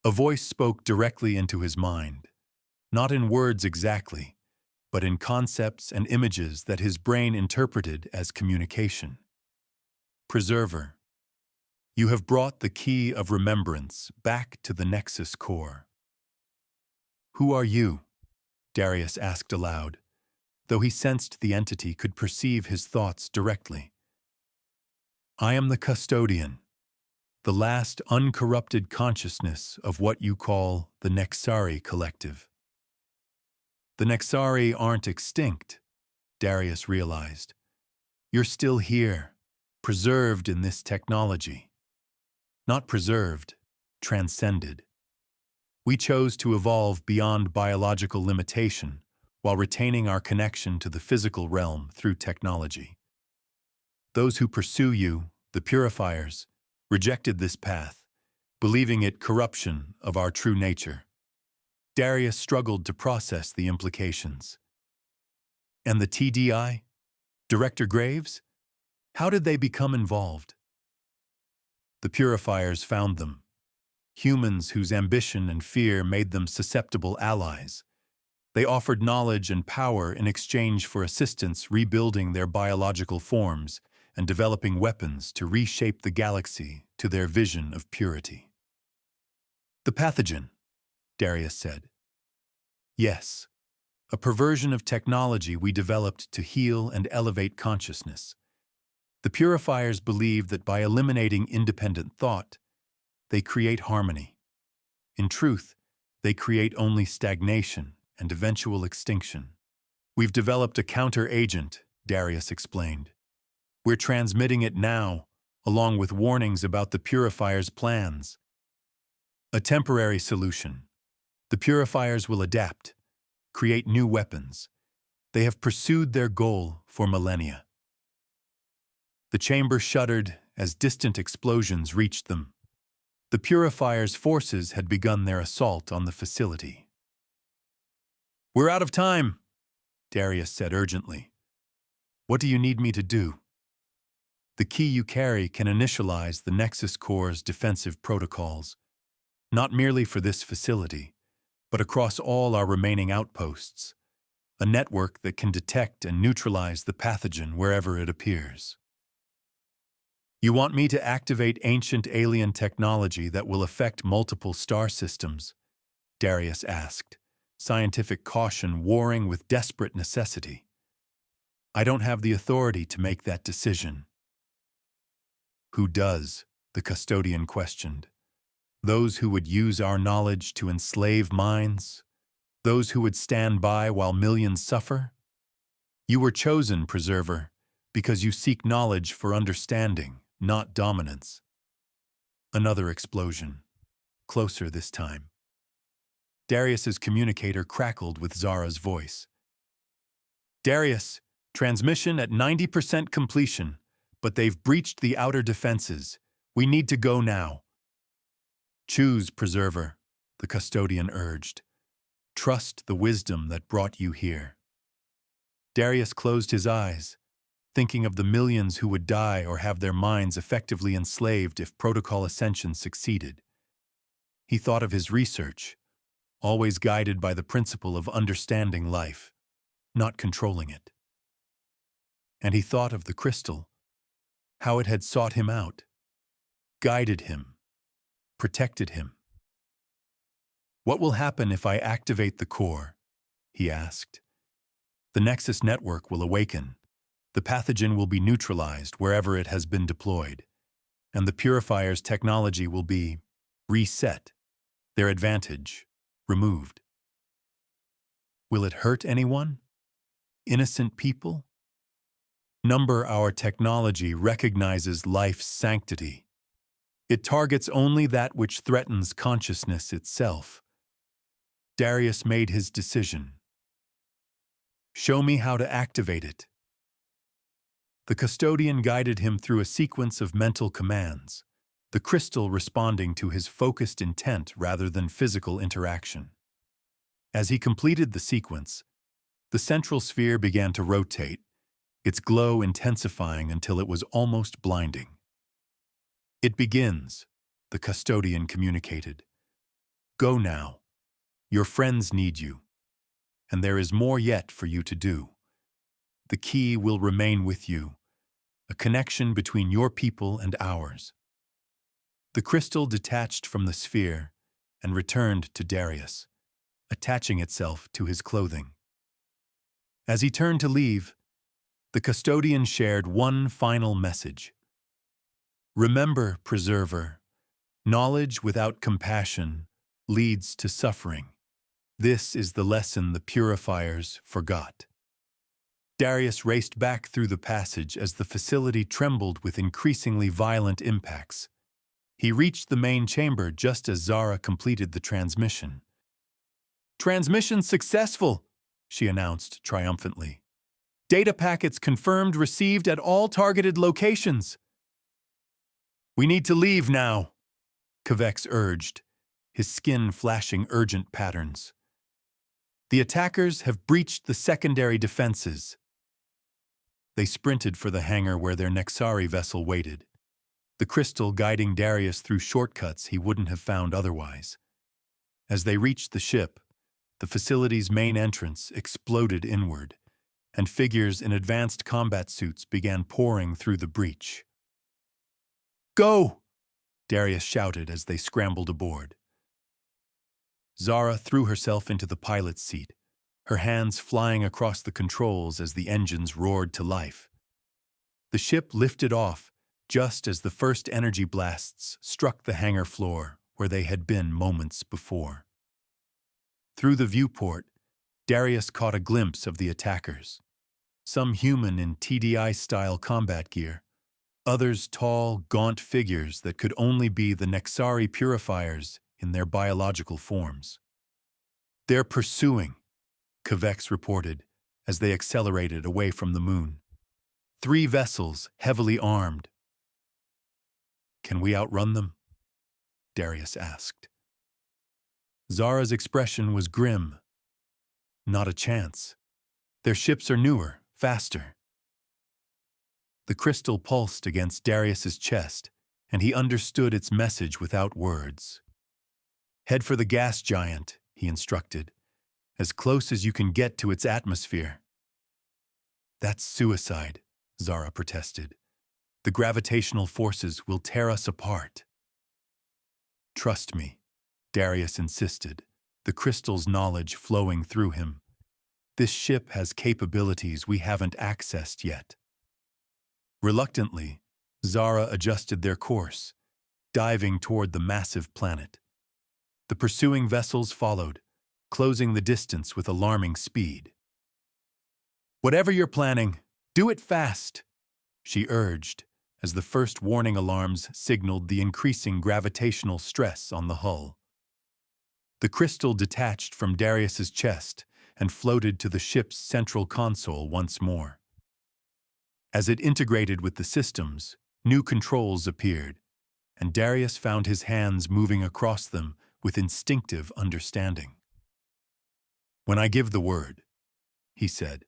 A voice spoke directly into his mind, not in words exactly, but in concepts and images that his brain interpreted as communication. Preserver, you have brought the key of remembrance back to the Nexus core. Who are you? Darius asked aloud, though he sensed the entity could perceive his thoughts directly. I am the custodian, the last uncorrupted consciousness of what you call the Nexari collective. The Nexari aren't extinct, Darius realized. You're still here, preserved in this technology. Not preserved, transcended. We chose to evolve beyond biological limitation while retaining our connection to the physical realm through technology. Those who pursue you, the purifiers, rejected this path, believing it corruption of our true nature. Darius struggled to process the implications. And the TDI? Director Graves? How did they become involved? The purifiers found them. Humans whose ambition and fear made them susceptible allies. They offered knowledge and power in exchange for assistance rebuilding their biological forms and developing weapons to reshape the galaxy to their vision of purity. The pathogen, Darius said. Yes, a perversion of technology we developed to heal and elevate consciousness. The purifiers believe that by eliminating independent thought, they create harmony. In truth, they create only stagnation and eventual extinction. We've developed a counter-agent, Darius explained. We're transmitting it now, along with warnings about the purifiers' plans. A temporary solution. The purifiers will adapt, create new weapons. They have pursued their goal for millennia. The chamber shuddered as distant explosions reached them. The purifiers' forces had begun their assault on the facility. "We're out of time," Darius said urgently. "What do you need me to do?" "The key you carry can initialize the Nexus Core's defensive protocols, not merely for this facility, but across all our remaining outposts, a network that can detect and neutralize the pathogen wherever it appears." "You want me to activate ancient alien technology that will affect multiple star systems?" Darius asked, scientific caution warring with desperate necessity. "I don't have the authority to make that decision." "Who does?" the custodian questioned. "Those who would use our knowledge to enslave minds? Those who would stand by while millions suffer? You were chosen, Preserver, because you seek knowledge for understanding, not dominance." Another explosion. Closer this time. Darius's communicator crackled with Zara's voice. "Darius, transmission at 90% completion, but they've breached the outer defenses. We need to go now." "Choose, Preserver," the custodian urged. "Trust the wisdom that brought you here." Darius closed his eyes, thinking of the millions who would die or have their minds effectively enslaved if Protocol Ascension succeeded. He thought of his research, always guided by the principle of understanding life, not controlling it. And he thought of the crystal, how it had sought him out, guided him, protected him. "What will happen if I activate the core?" he asked. "The Nexus network will awaken. The pathogen will be neutralized wherever it has been deployed, and the purifier's technology will be reset, their advantage removed. Will it hurt anyone? Innocent people? Number our technology recognizes life's sanctity. It targets only that which threatens consciousness itself." Darius made his decision. "Show me how to activate it." The custodian guided him through a sequence of mental commands, the crystal responding to his focused intent rather than physical interaction. As he completed the sequence, the central sphere began to rotate, its glow intensifying until it was almost blinding. "It begins," the custodian communicated. "Go now. Your friends need you, and there is more yet for you to do. The key will remain with you, a connection between your people and ours." The crystal detached from the sphere and returned to Darius, attaching itself to his clothing. As he turned to leave, the custodian shared one final message. "Remember, Preserver, knowledge without compassion leads to suffering. This is the lesson the purifiers forgot." Darius raced back through the passage as the facility trembled with increasingly violent impacts. He reached the main chamber just as Zara completed the transmission. "Transmission successful," she announced triumphantly. "Data packets confirmed received at all targeted locations." "We need to leave now," Kavex urged, his skin flashing urgent patterns. "The attackers have breached the secondary defenses." They sprinted for the hangar where their Nexari vessel waited, the crystal guiding Darius through shortcuts he wouldn't have found otherwise. As they reached the ship, the facility's main entrance exploded inward, and figures in advanced combat suits began pouring through the breach. "Go!" Darius shouted as they scrambled aboard. Zara threw herself into the pilot's seat, her hands flying across the controls as the engines roared to life. The ship lifted off just as the first energy blasts struck the hangar floor where they had been moments before. Through the viewport, Darius caught a glimpse of the attackers. Some human in TDI-style combat gear, others tall, gaunt figures that could only be the Nexari purifiers in their biological forms. "They're pursuing," Kvex reported as they accelerated away from the moon. 3 vessels, heavily armed. "Can we outrun them?" Darius asked. Zara's expression was grim. "Not a chance. Their ships are newer, faster." The crystal pulsed against Darius's chest, and he understood its message without words. "Head for the gas giant," he instructed, "as close as you can get to its atmosphere." "That's suicide," Zara protested. "The gravitational forces will tear us apart." "Trust me," Darius insisted, the crystal's knowledge flowing through him. "This ship has capabilities we haven't accessed yet." Reluctantly, Zara adjusted their course, diving toward the massive planet. The pursuing vessels followed, closing the distance with alarming speed. "Whatever you're planning, do it fast," she urged, as the first warning alarms signaled the increasing gravitational stress on the hull. The crystal detached from Darius's chest and floated to the ship's central console once more. As it integrated with the systems, new controls appeared, and Darius found his hands moving across them with instinctive understanding. "When I give the word," he said,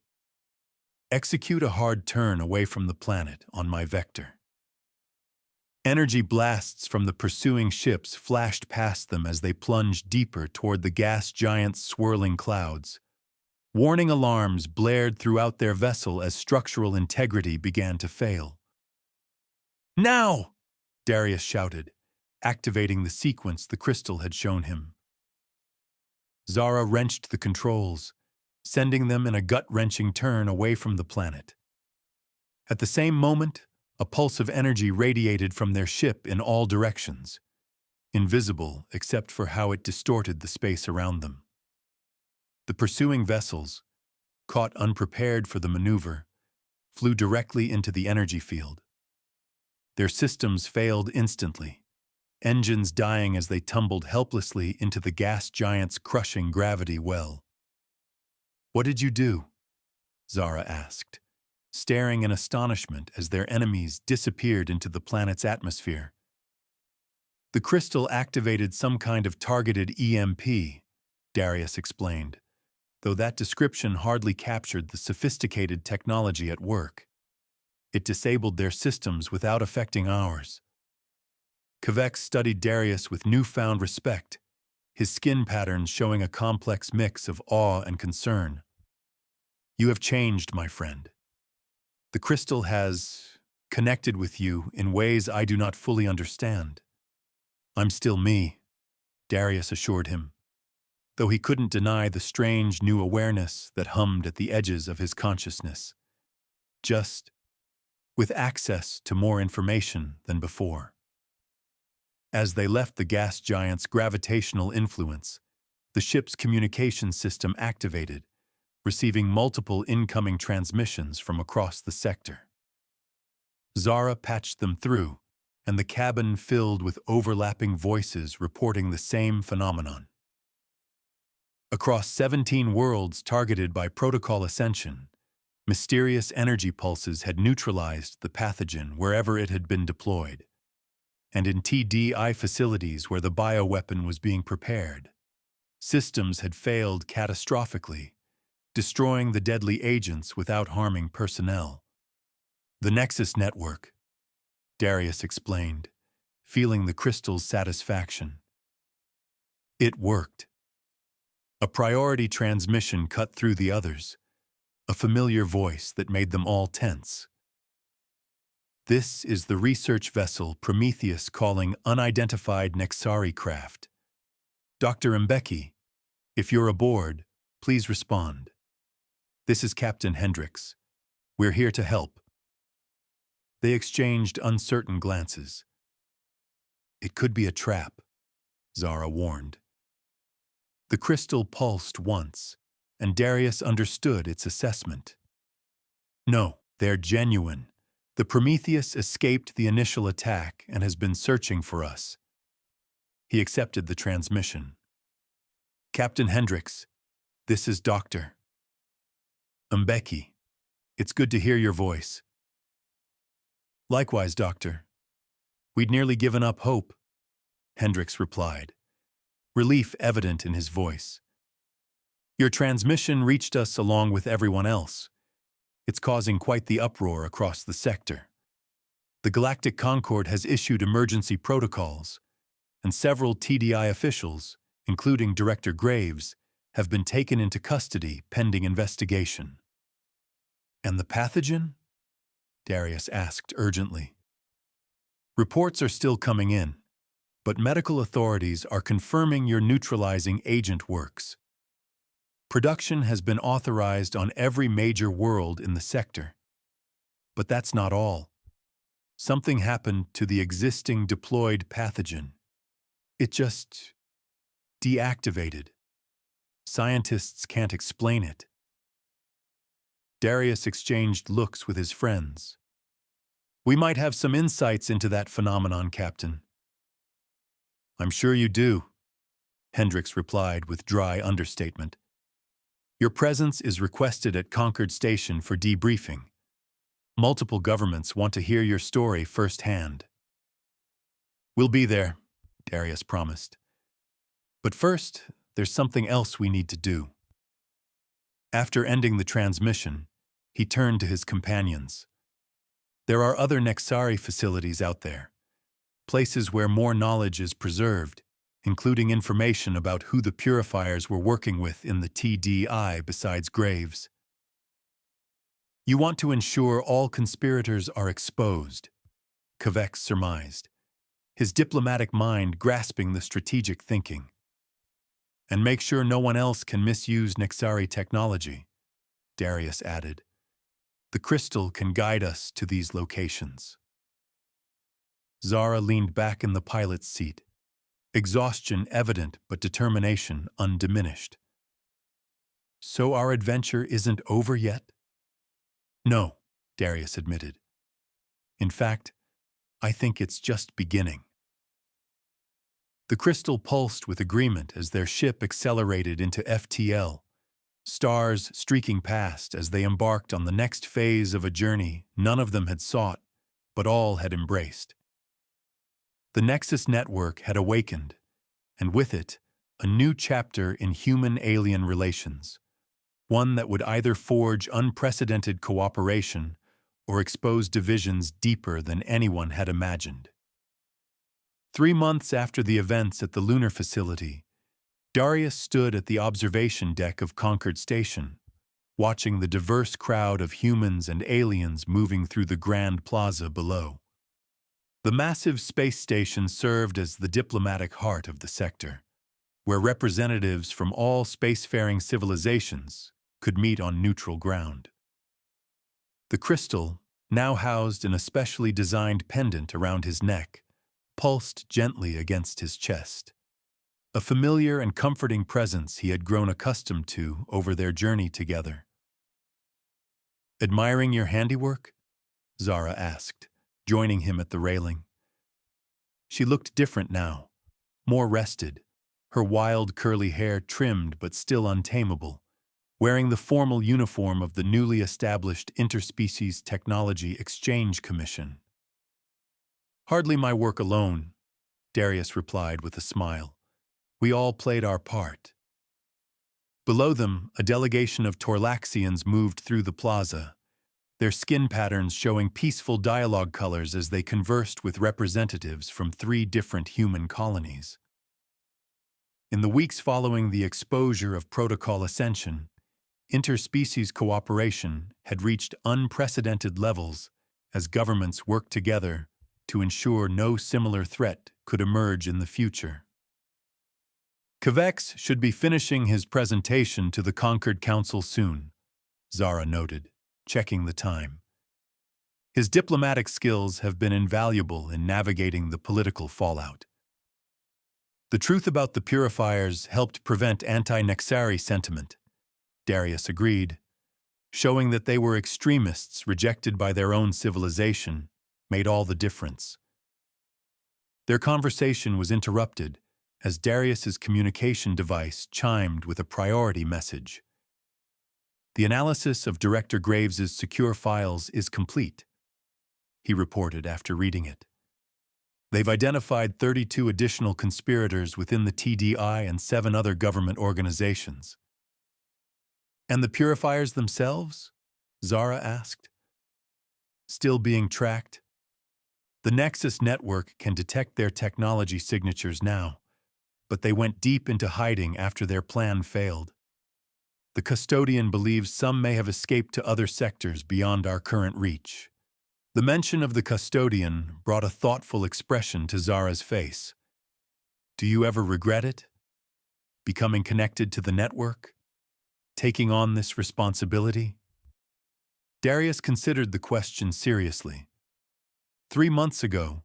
"execute a hard turn away from the planet on my vector." Energy blasts from the pursuing ships flashed past them as they plunged deeper toward the gas giant's swirling clouds. Warning alarms blared throughout their vessel as structural integrity began to fail. "Now!" Darius shouted, activating the sequence the crystal had shown him. Zara wrenched the controls, sending them in a gut-wrenching turn away from the planet. At the same moment, a pulse of energy radiated from their ship in all directions, invisible except for how it distorted the space around them. The pursuing vessels, caught unprepared for the maneuver, flew directly into the energy field. Their systems failed instantly, engines dying as they tumbled helplessly into the gas giant's crushing gravity well. "What did you do?" Zara asked, staring in astonishment as their enemies disappeared into the planet's atmosphere. "The crystal activated some kind of targeted EMP," Darius explained, though that description hardly captured the sophisticated technology at work. "It disabled their systems without affecting ours." Kvex studied Darius with newfound respect, his skin patterns showing a complex mix of awe and concern. "You have changed, my friend. The crystal has connected with you in ways I do not fully understand." "I'm still me," Darius assured him, though he couldn't deny the strange new awareness that hummed at the edges of his consciousness. Just with access to more information than before. As they left the gas giant's gravitational influence, the ship's communication system activated, receiving multiple incoming transmissions from across the sector. Zara patched them through, and the cabin filled with overlapping voices reporting the same phenomenon. Across 17 worlds targeted by Protocol Ascension, mysterious energy pulses had neutralized the pathogen wherever it had been deployed, and in TDI facilities where the bioweapon was being prepared, systems had failed catastrophically, destroying the deadly agents without harming personnel. The Nexus network, Darius explained, feeling the crystal's satisfaction. It worked. A priority transmission cut through the others, a familiar voice that made them all tense. This is the research vessel Prometheus calling unidentified Nexari craft. Dr. Mbeki, if you're aboard, please respond. This is Captain Hendricks. We're here to help. They exchanged uncertain glances. It could be a trap, Zara warned. The crystal pulsed once, and Darius understood its assessment. No, they're genuine. The Prometheus escaped the initial attack and has been searching for us. He accepted the transmission. Captain Hendricks, this is Dr. Mbeki. It's good to hear your voice. Likewise, Doctor. We'd nearly given up hope, Hendricks replied, relief evident in his voice. Your transmission reached us along with everyone else. It's causing quite the uproar across the sector. The Galactic Concord has issued emergency protocols, and several TDI officials, including Director Graves, have been taken into custody pending investigation. And the pathogen? Darius asked urgently. Reports are still coming in, but medical authorities are confirming your neutralizing agent works. Production has been authorized on every major world in the sector. But that's not all. Something happened to the existing deployed pathogen. It just deactivated. Scientists can't explain it. Darius exchanged looks with his friends. We might have some insights into that phenomenon, Captain. I'm sure you do, Hendricks replied with dry understatement. Your presence is requested at Concord Station for debriefing. Multiple governments want to hear your story firsthand. We'll be there, Darius promised. But first, there's something else we need to do. After ending the transmission, he turned to his companions. There are other Nexari facilities out there, places where more knowledge is preserved, including information about who the purifiers were working with in the TDI besides Graves. You want to ensure all conspirators are exposed, Kavek surmised, his diplomatic mind grasping the strategic thinking. And make sure no one else can misuse Nexari technology, Darius added. The crystal can guide us to these locations. Zara leaned back in the pilot's seat, exhaustion evident but determination undiminished. So our adventure isn't over yet? No, Darius admitted. In fact, I think it's just beginning. The crystal pulsed with agreement as their ship accelerated into FTL, stars streaking past as they embarked on the next phase of a journey none of them had sought, but all had embraced. The Nexus network had awakened, and with it, a new chapter in human-alien relations, one that would either forge unprecedented cooperation or expose divisions deeper than anyone had imagined. 3 months after the events at the lunar facility, Darius stood at the observation deck of Concord Station, watching the diverse crowd of humans and aliens moving through the grand plaza below. The massive space station served as the diplomatic heart of the sector, where representatives from all spacefaring civilizations could meet on neutral ground. The crystal, now housed in a specially designed pendant around his neck, pulsed gently against his chest. A familiar and comforting presence he had grown accustomed to over their journey together. Admiring your handiwork? Zara asked, joining him at the railing. She looked different now, more rested, her wild curly hair trimmed but still untamable, wearing the formal uniform of the newly established Interspecies Technology Exchange Commission. Hardly my work alone, Darius replied with a smile. We all played our part. Below them, a delegation of Torlaxians moved through the plaza, their skin patterns showing peaceful dialogue colors as they conversed with representatives from 3 different human colonies. In the weeks following the exposure of Protocol Ascension, interspecies cooperation had reached unprecedented levels as governments worked together to ensure no similar threat could emerge in the future. Kvex should be finishing his presentation to the Concord Council soon, Zara noted, checking the time. His diplomatic skills have been invaluable in navigating the political fallout. The truth about the purifiers helped prevent anti-Nexari sentiment, Darius agreed. Showing that they were extremists rejected by their own civilization made all the difference. Their conversation was interrupted as Darius's communication device chimed with a priority message. The analysis of Director Graves's secure files is complete, he reported after reading it. They've identified 32 additional conspirators within the TDI and 7 other government organizations. And the purifiers themselves? Zara asked. Still being tracked? The Nexus network can detect their technology signatures now, but they went deep into hiding after their plan failed. The custodian believes some may have escaped to other sectors beyond our current reach. The mention of the custodian brought a thoughtful expression to Zara's face. Do you ever regret it? Becoming connected to the network? Taking on this responsibility? Darius considered the question seriously. 3 months ago,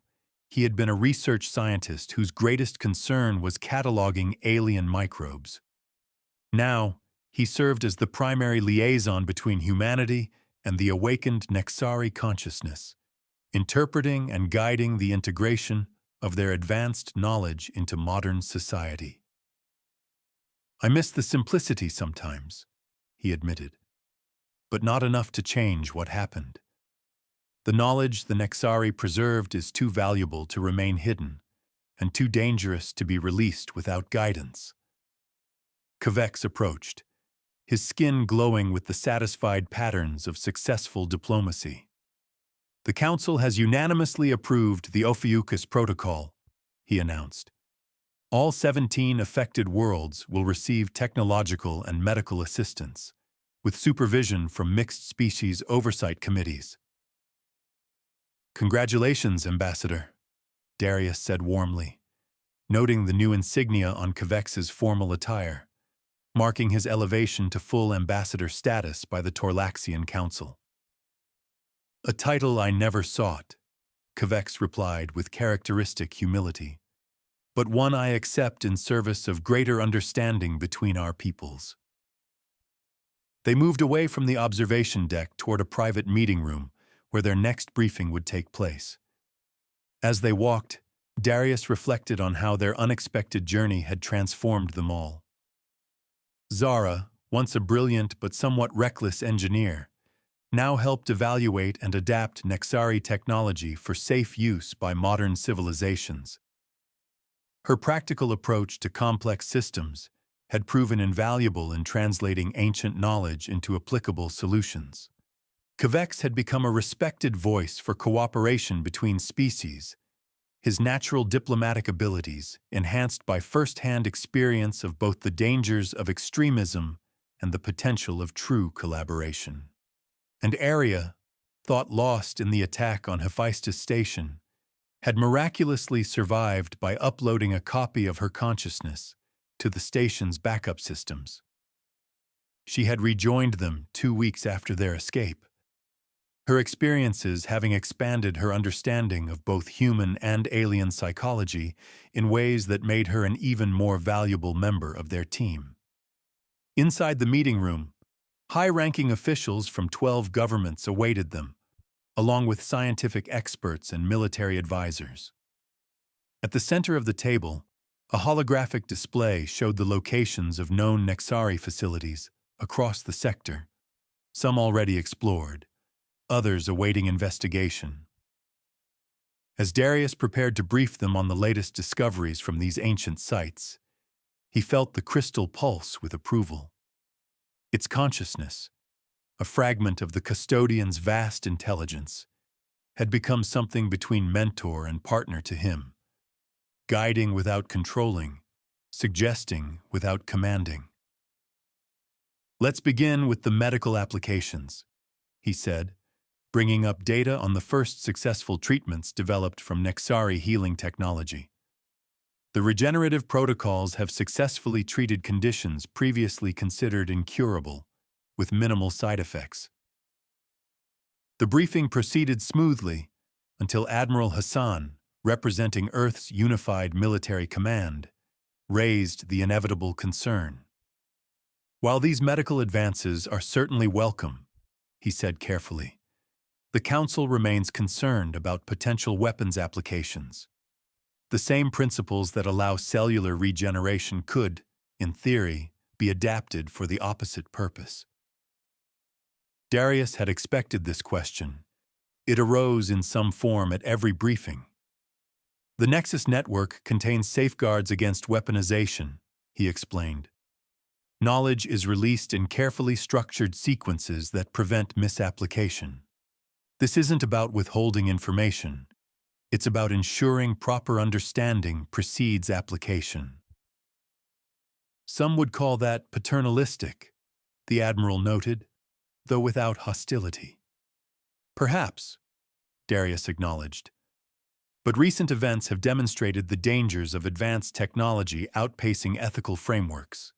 he had been a research scientist whose greatest concern was cataloging alien microbes. Now, he served as the primary liaison between humanity and the awakened Nexari consciousness, interpreting and guiding the integration of their advanced knowledge into modern society. I miss the simplicity sometimes, he admitted, but not enough to change what happened. The knowledge the Nexari preserved is too valuable to remain hidden, and too dangerous to be released without guidance. Kvex approached, his skin glowing with the satisfied patterns of successful diplomacy. The Council has unanimously approved the Ophiuchus Protocol, he announced. All 17 affected worlds will receive technological and medical assistance, with supervision from mixed species oversight committees. Congratulations, Ambassador, Darius said warmly, noting the new insignia on Kvex's formal attire, marking his elevation to full ambassador status by the Torlaxian Council. A title I never sought, Kvex replied with characteristic humility, but one I accept in service of greater understanding between our peoples. They moved away from the observation deck toward a private meeting room where their next briefing would take place. As they walked, Darius reflected on how their unexpected journey had transformed them all. Zara, once a brilliant but somewhat reckless engineer, now helped evaluate and adapt Nexari technology for safe use by modern civilizations. Her practical approach to complex systems had proven invaluable in translating ancient knowledge into applicable solutions. Kvex had become a respected voice for cooperation between species, his natural diplomatic abilities enhanced by first-hand experience of both the dangers of extremism and the potential of true collaboration. And ARIA, thought lost in the attack on Hephaestus Station, had miraculously survived by uploading a copy of her consciousness to the station's backup systems. She had rejoined them 2 weeks after their escape, her experiences having expanded her understanding of both human and alien psychology in ways that made her an even more valuable member of their team. Inside the meeting room, high-ranking officials from 12 governments awaited them, along with scientific experts and military advisors. At the center of the table, a holographic display showed the locations of known Nexari facilities across the sector, some already explored, others awaiting investigation. As Darius prepared to brief them on the latest discoveries from these ancient sites, he felt the crystal pulse with approval. Its consciousness, a fragment of the custodian's vast intelligence, had become something between mentor and partner to him, guiding without controlling, suggesting without commanding. "Let's begin with the medical applications," he said, bringing up data on the first successful treatments developed from Nexari healing technology. The regenerative protocols have successfully treated conditions previously considered incurable, with minimal side effects. The briefing proceeded smoothly until Admiral Hassan, representing Earth's unified military command, raised the inevitable concern. "While these medical advances are certainly welcome," he said carefully, "the Council remains concerned about potential weapons applications. The same principles that allow cellular regeneration could, in theory, be adapted for the opposite purpose." Darius had expected this question. It arose in some form at every briefing. "The Nexus network contains safeguards against weaponization," he explained. "Knowledge is released in carefully structured sequences that prevent misapplication. This isn't about withholding information. It's about ensuring proper understanding precedes application." "Some would call that paternalistic," the Admiral noted, though without hostility. "Perhaps," Darius acknowledged. "But recent events have demonstrated the dangers of advanced technology outpacing ethical frameworks.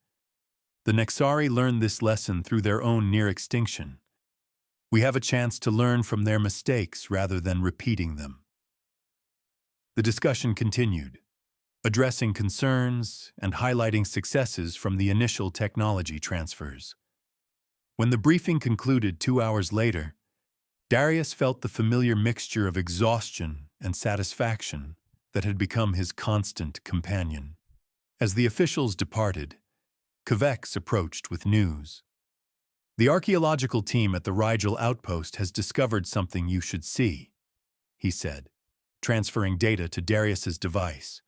The Nexari learned this lesson through their own near extinction. We have a chance to learn from their mistakes rather than repeating them." The discussion continued, addressing concerns and highlighting successes from the initial technology transfers. When the briefing concluded 2 hours later, Darius felt the familiar mixture of exhaustion and satisfaction that had become his constant companion. As the officials departed, Kvex approached with news. "The archaeological team at the Rigel outpost has discovered something you should see," he said, transferring data to Darius's device.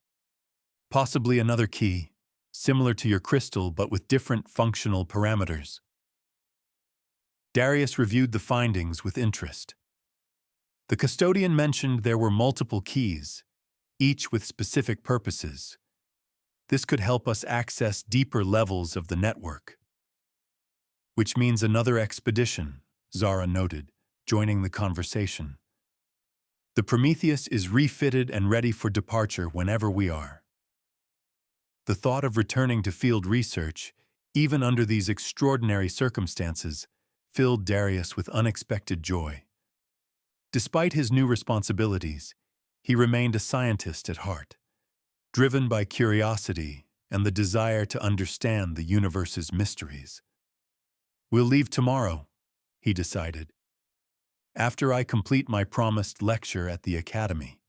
"Possibly another key, similar to your crystal but with different functional parameters." Darius reviewed the findings with interest. The custodian mentioned there were multiple keys, each with specific purposes. This could help us access deeper levels of the network. "Which means another expedition," Zara noted, joining the conversation. "The Prometheus is refitted and ready for departure whenever we are." The thought of returning to field research, even under these extraordinary circumstances, filled Darius with unexpected joy. Despite his new responsibilities, he remained a scientist at heart, driven by curiosity and the desire to understand the universe's mysteries. "We'll leave tomorrow," he decided, "after I complete my promised lecture at the Academy."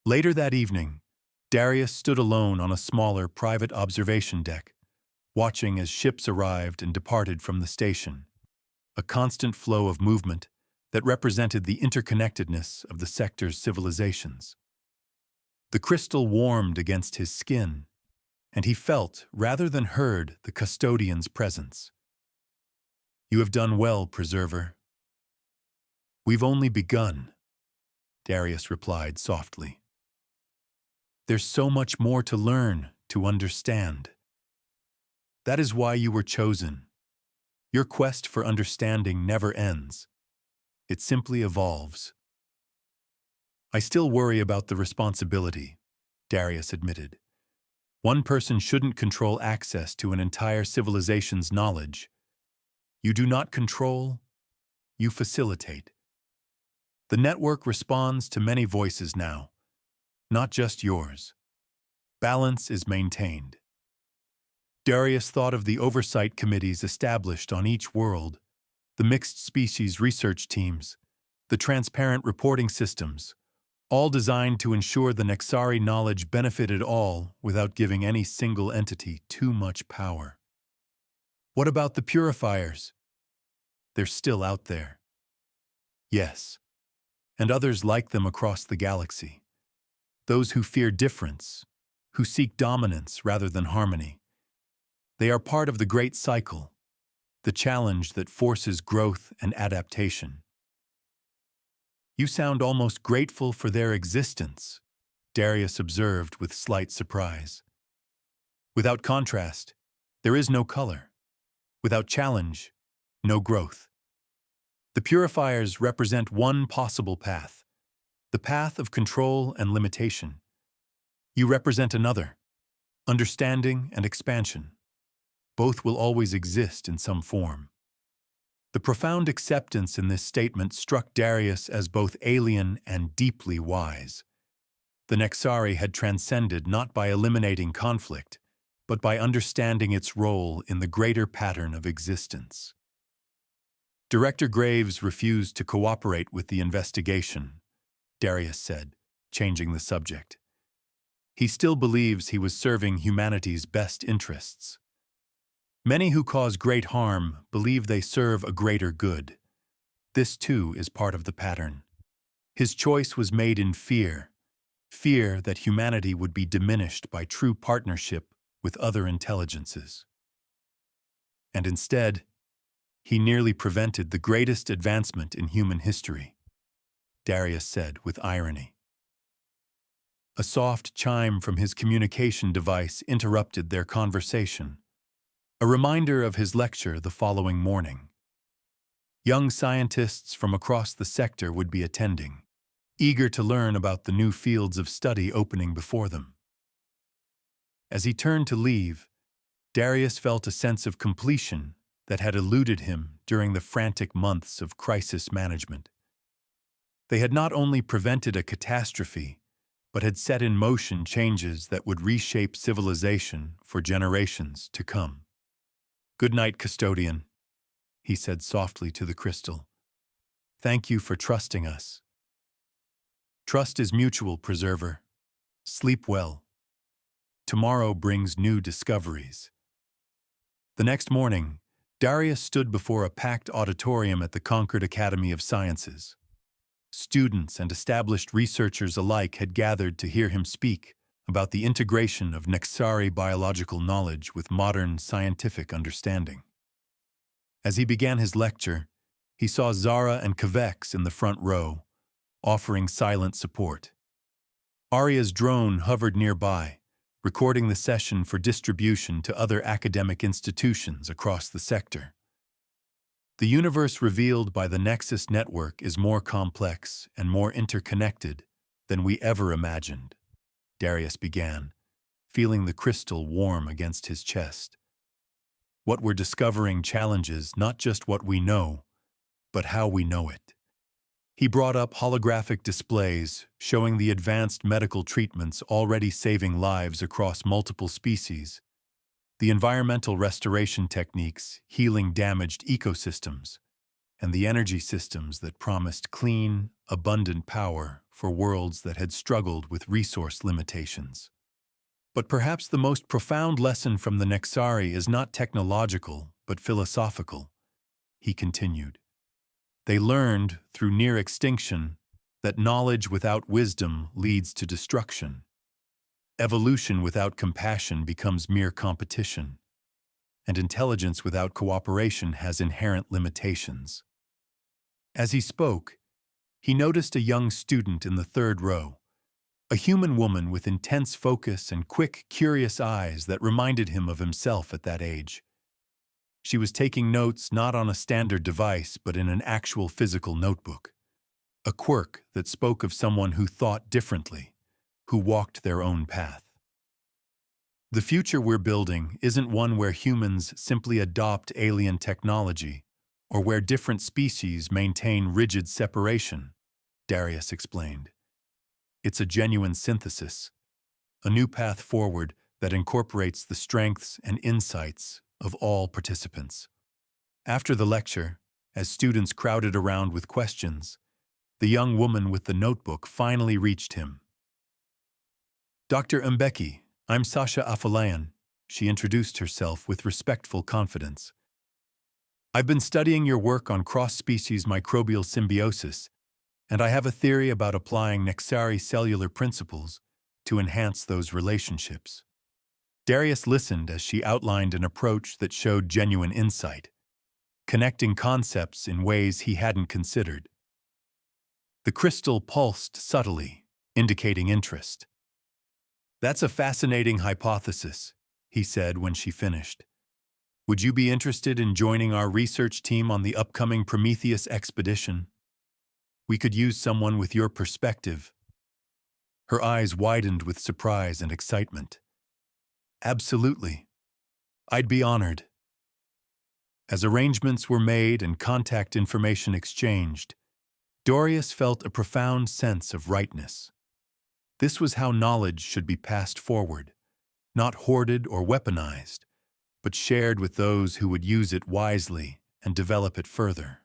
Later that evening, Darius stood alone on a smaller private observation deck, watching as ships arrived and departed from the station, a constant flow of movement that represented the interconnectedness of the sector's civilizations. The crystal warmed against his skin, and he felt, rather than heard, the custodian's presence. "You have done well, Preserver." "We've only begun," Darius replied softly. "There's so much more to learn, to understand. That is why you were chosen. Your quest for understanding never ends. It simply evolves." "I still worry about the responsibility," Darius admitted. "One person shouldn't control access to an entire civilization's knowledge. You do not control, you facilitate. The network responds to many voices now, not just yours. Balance is maintained." Darius thought of the oversight committees established on each world, the mixed species research teams, the transparent reporting systems, all designed to ensure the Nexari knowledge benefited all without giving any single entity too much power. What about the purifiers? They're still out there. Yes, and others like them across the galaxy. Those who fear difference, who seek dominance rather than harmony. They are part of the great cycle. the challenge that forces growth and adaptation. You sound almost grateful for their existence, Darius observed with slight surprise. Without contrast, there is no color. Without challenge, no growth. The purifiers represent one possible path, the path of control and limitation. You represent another, understanding and expansion. Both will always exist in some form. The profound acceptance in this statement struck Darius as both alien and deeply wise. The Nexari had transcended not by eliminating conflict, but by understanding its role in the greater pattern of existence. Director Graves refused to cooperate with the investigation, Darius said, changing the subject. He still believes he was serving humanity's best interests. Many who cause great harm believe they serve a greater good. This, too, is part of the pattern. His choice was made in fear that humanity would be diminished by true partnership with other intelligences. And instead, he nearly prevented the greatest advancement in human history, Darius said with irony. A soft chime from his communication device interrupted their conversation, a reminder of his lecture the following morning. Young scientists from across the sector would be attending, eager to learn about the new fields of study opening before them. As he turned to leave, Darius felt a sense of completion that had eluded him during the frantic months of crisis management. They had not only prevented a catastrophe, but had set in motion changes that would reshape civilization for generations to come. "Good night, custodian," he said softly to the crystal. "Thank you for trusting us." "Trust is mutual, preserver. Sleep well. Tomorrow brings new discoveries." The next morning, Darius stood before a packed auditorium at the Concord Academy of Sciences. Students and established researchers alike had gathered to hear him speak about the integration of Nexari biological knowledge with modern scientific understanding. As he began his lecture, he saw Zara and Kavex in the front row, offering silent support. ARIA's drone hovered nearby, recording the session for distribution to other academic institutions across the sector. The universe revealed by the Nexus network is more complex and more interconnected than we ever imagined, Darius began, feeling the crystal warm against his chest. What we're discovering challenges not just what we know, but how we know it. He brought up holographic displays showing the advanced medical treatments already saving lives across multiple species, the environmental restoration techniques healing damaged ecosystems, and the energy systems that promised clean, abundant power for worlds that had struggled with resource limitations. But perhaps the most profound lesson from the Nexari is not technological, but philosophical, he continued. They learned, through near extinction, that knowledge without wisdom leads to destruction. Evolution without compassion becomes mere competition, and intelligence without cooperation has inherent limitations. As he spoke, he noticed a young student in the third row, a human woman with intense focus and quick, curious eyes that reminded him of himself at that age. She was taking notes not on a standard device but in an actual physical notebook, a quirk that spoke of someone who thought differently, who walked their own path. The future we're building isn't one where humans simply adopt alien technology or where different species maintain rigid separation, Darius explained. It's a genuine synthesis, a new path forward that incorporates the strengths and insights of all participants. After the lecture, as students crowded around with questions, the young woman with the notebook finally reached him. "Dr. Mbeki, I'm Sasha Afolayan," she introduced herself with respectful confidence. "I've been studying your work on cross-species microbial symbiosis, and I have a theory about applying Nexari cellular principles to enhance those relationships." Darius listened as she outlined an approach that showed genuine insight, connecting concepts in ways he hadn't considered. The crystal pulsed subtly, indicating interest. "That's a fascinating hypothesis," he said when she finished. "Would you be interested in joining our research team on the upcoming Prometheus expedition? We could use someone with your perspective." Her eyes widened with surprise and excitement. "Absolutely. I'd be honored." As arrangements were made and contact information exchanged, Darius felt a profound sense of rightness. This was how knowledge should be passed forward, not hoarded or weaponized, but shared with those who would use it wisely and develop it further.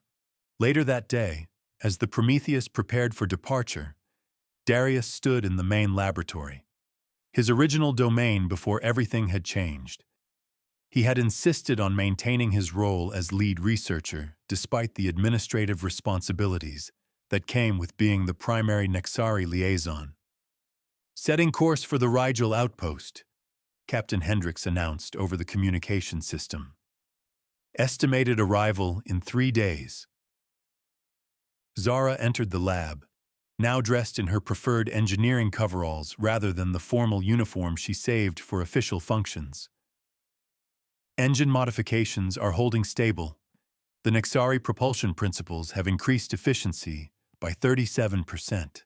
Later that day, as the Prometheus prepared for departure, Darius stood in the main laboratory, his original domain before everything had changed. He had insisted on maintaining his role as lead researcher despite the administrative responsibilities that came with being the primary Nexari liaison. "Setting course for the Rigel outpost," Captain Hendricks announced over the communication system. "Estimated arrival in 3 days." Zara entered the lab, now dressed in her preferred engineering coveralls rather than the formal uniform she saved for official functions. "Engine modifications are holding stable. The Nexari propulsion principles have increased efficiency by 37%.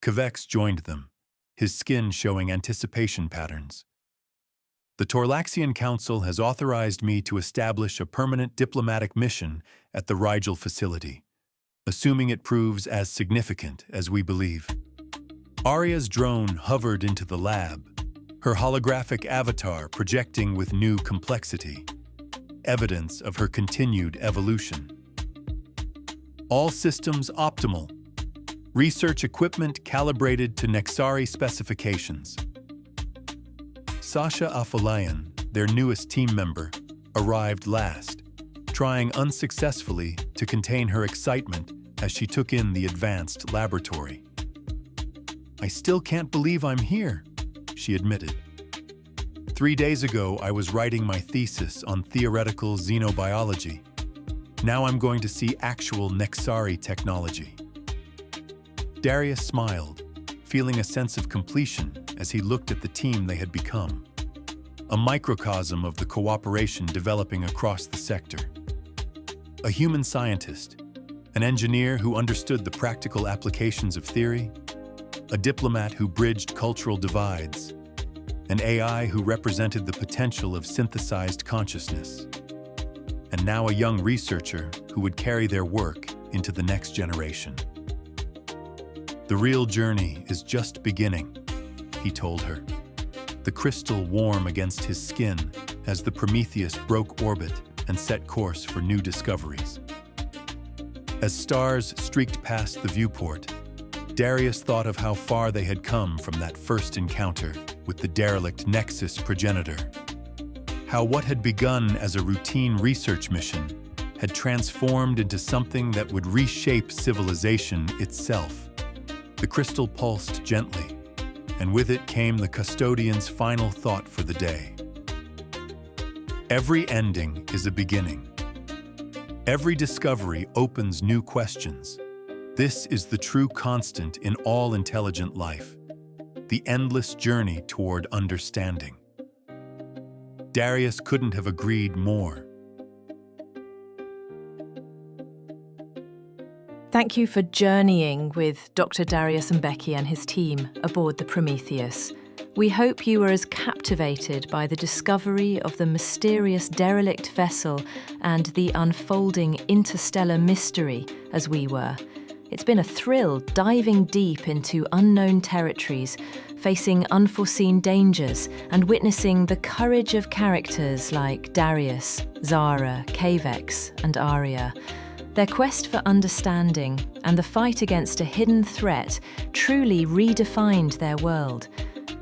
Kvex joined them, his skin showing anticipation patterns. "The Torlaxian Council has authorized me to establish a permanent diplomatic mission at the Rigel facility, assuming it proves as significant as we believe." ARIA's drone hovered into the lab, her holographic avatar projecting with new complexity, evidence of her continued evolution. "All systems optimal. Research equipment calibrated to Nexari specifications." Sasha Afolayan, their newest team member, arrived last, trying unsuccessfully to contain her excitement as she took in the advanced laboratory. "I still can't believe I'm here," she admitted. 3 days ago, I was writing my thesis on theoretical xenobiology. Now I'm going to see actual Nexari technology." Darius smiled, feeling a sense of completion as he looked at the team they had become, a microcosm of the cooperation developing across the sector. A human scientist, an engineer who understood the practical applications of theory, a diplomat who bridged cultural divides, an AI who represented the potential of synthesized consciousness, and now a young researcher who would carry their work into the next generation. "The real journey is just beginning," he told her, the crystal warm against his skin as the Prometheus broke orbit and set course for new discoveries. As stars streaked past the viewport, Darius thought of how far they had come from that first encounter with the derelict Nexus progenitor. How what had begun as a routine research mission had transformed into something that would reshape civilization itself. The crystal pulsed gently, and with it came the custodian's final thought for the day. "Every ending is a beginning. Every discovery opens new questions. This is the true constant in all intelligent life, the endless journey toward understanding." Darius couldn't have agreed more. Thank you for journeying with Dr. Darius Mbeki and his team aboard the Prometheus. We hope you were as captivated by the discovery of the mysterious derelict vessel and the unfolding interstellar mystery as we were. It's been a thrill diving deep into unknown territories, facing unforeseen dangers, and witnessing the courage of characters like Darius, Zara, Kvex, and ARIA. Their quest for understanding and the fight against a hidden threat truly redefined their world.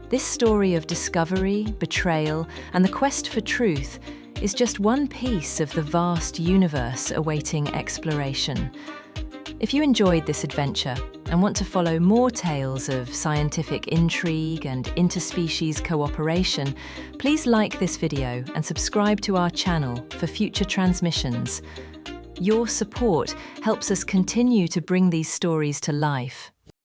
This story of discovery, betrayal, and the quest for truth is just one piece of the vast universe awaiting exploration. If you enjoyed this adventure, and want to follow more tales of scientific intrigue and interspecies cooperation, please like this video and subscribe to our channel for future transmissions. Your support helps us continue to bring these stories to life.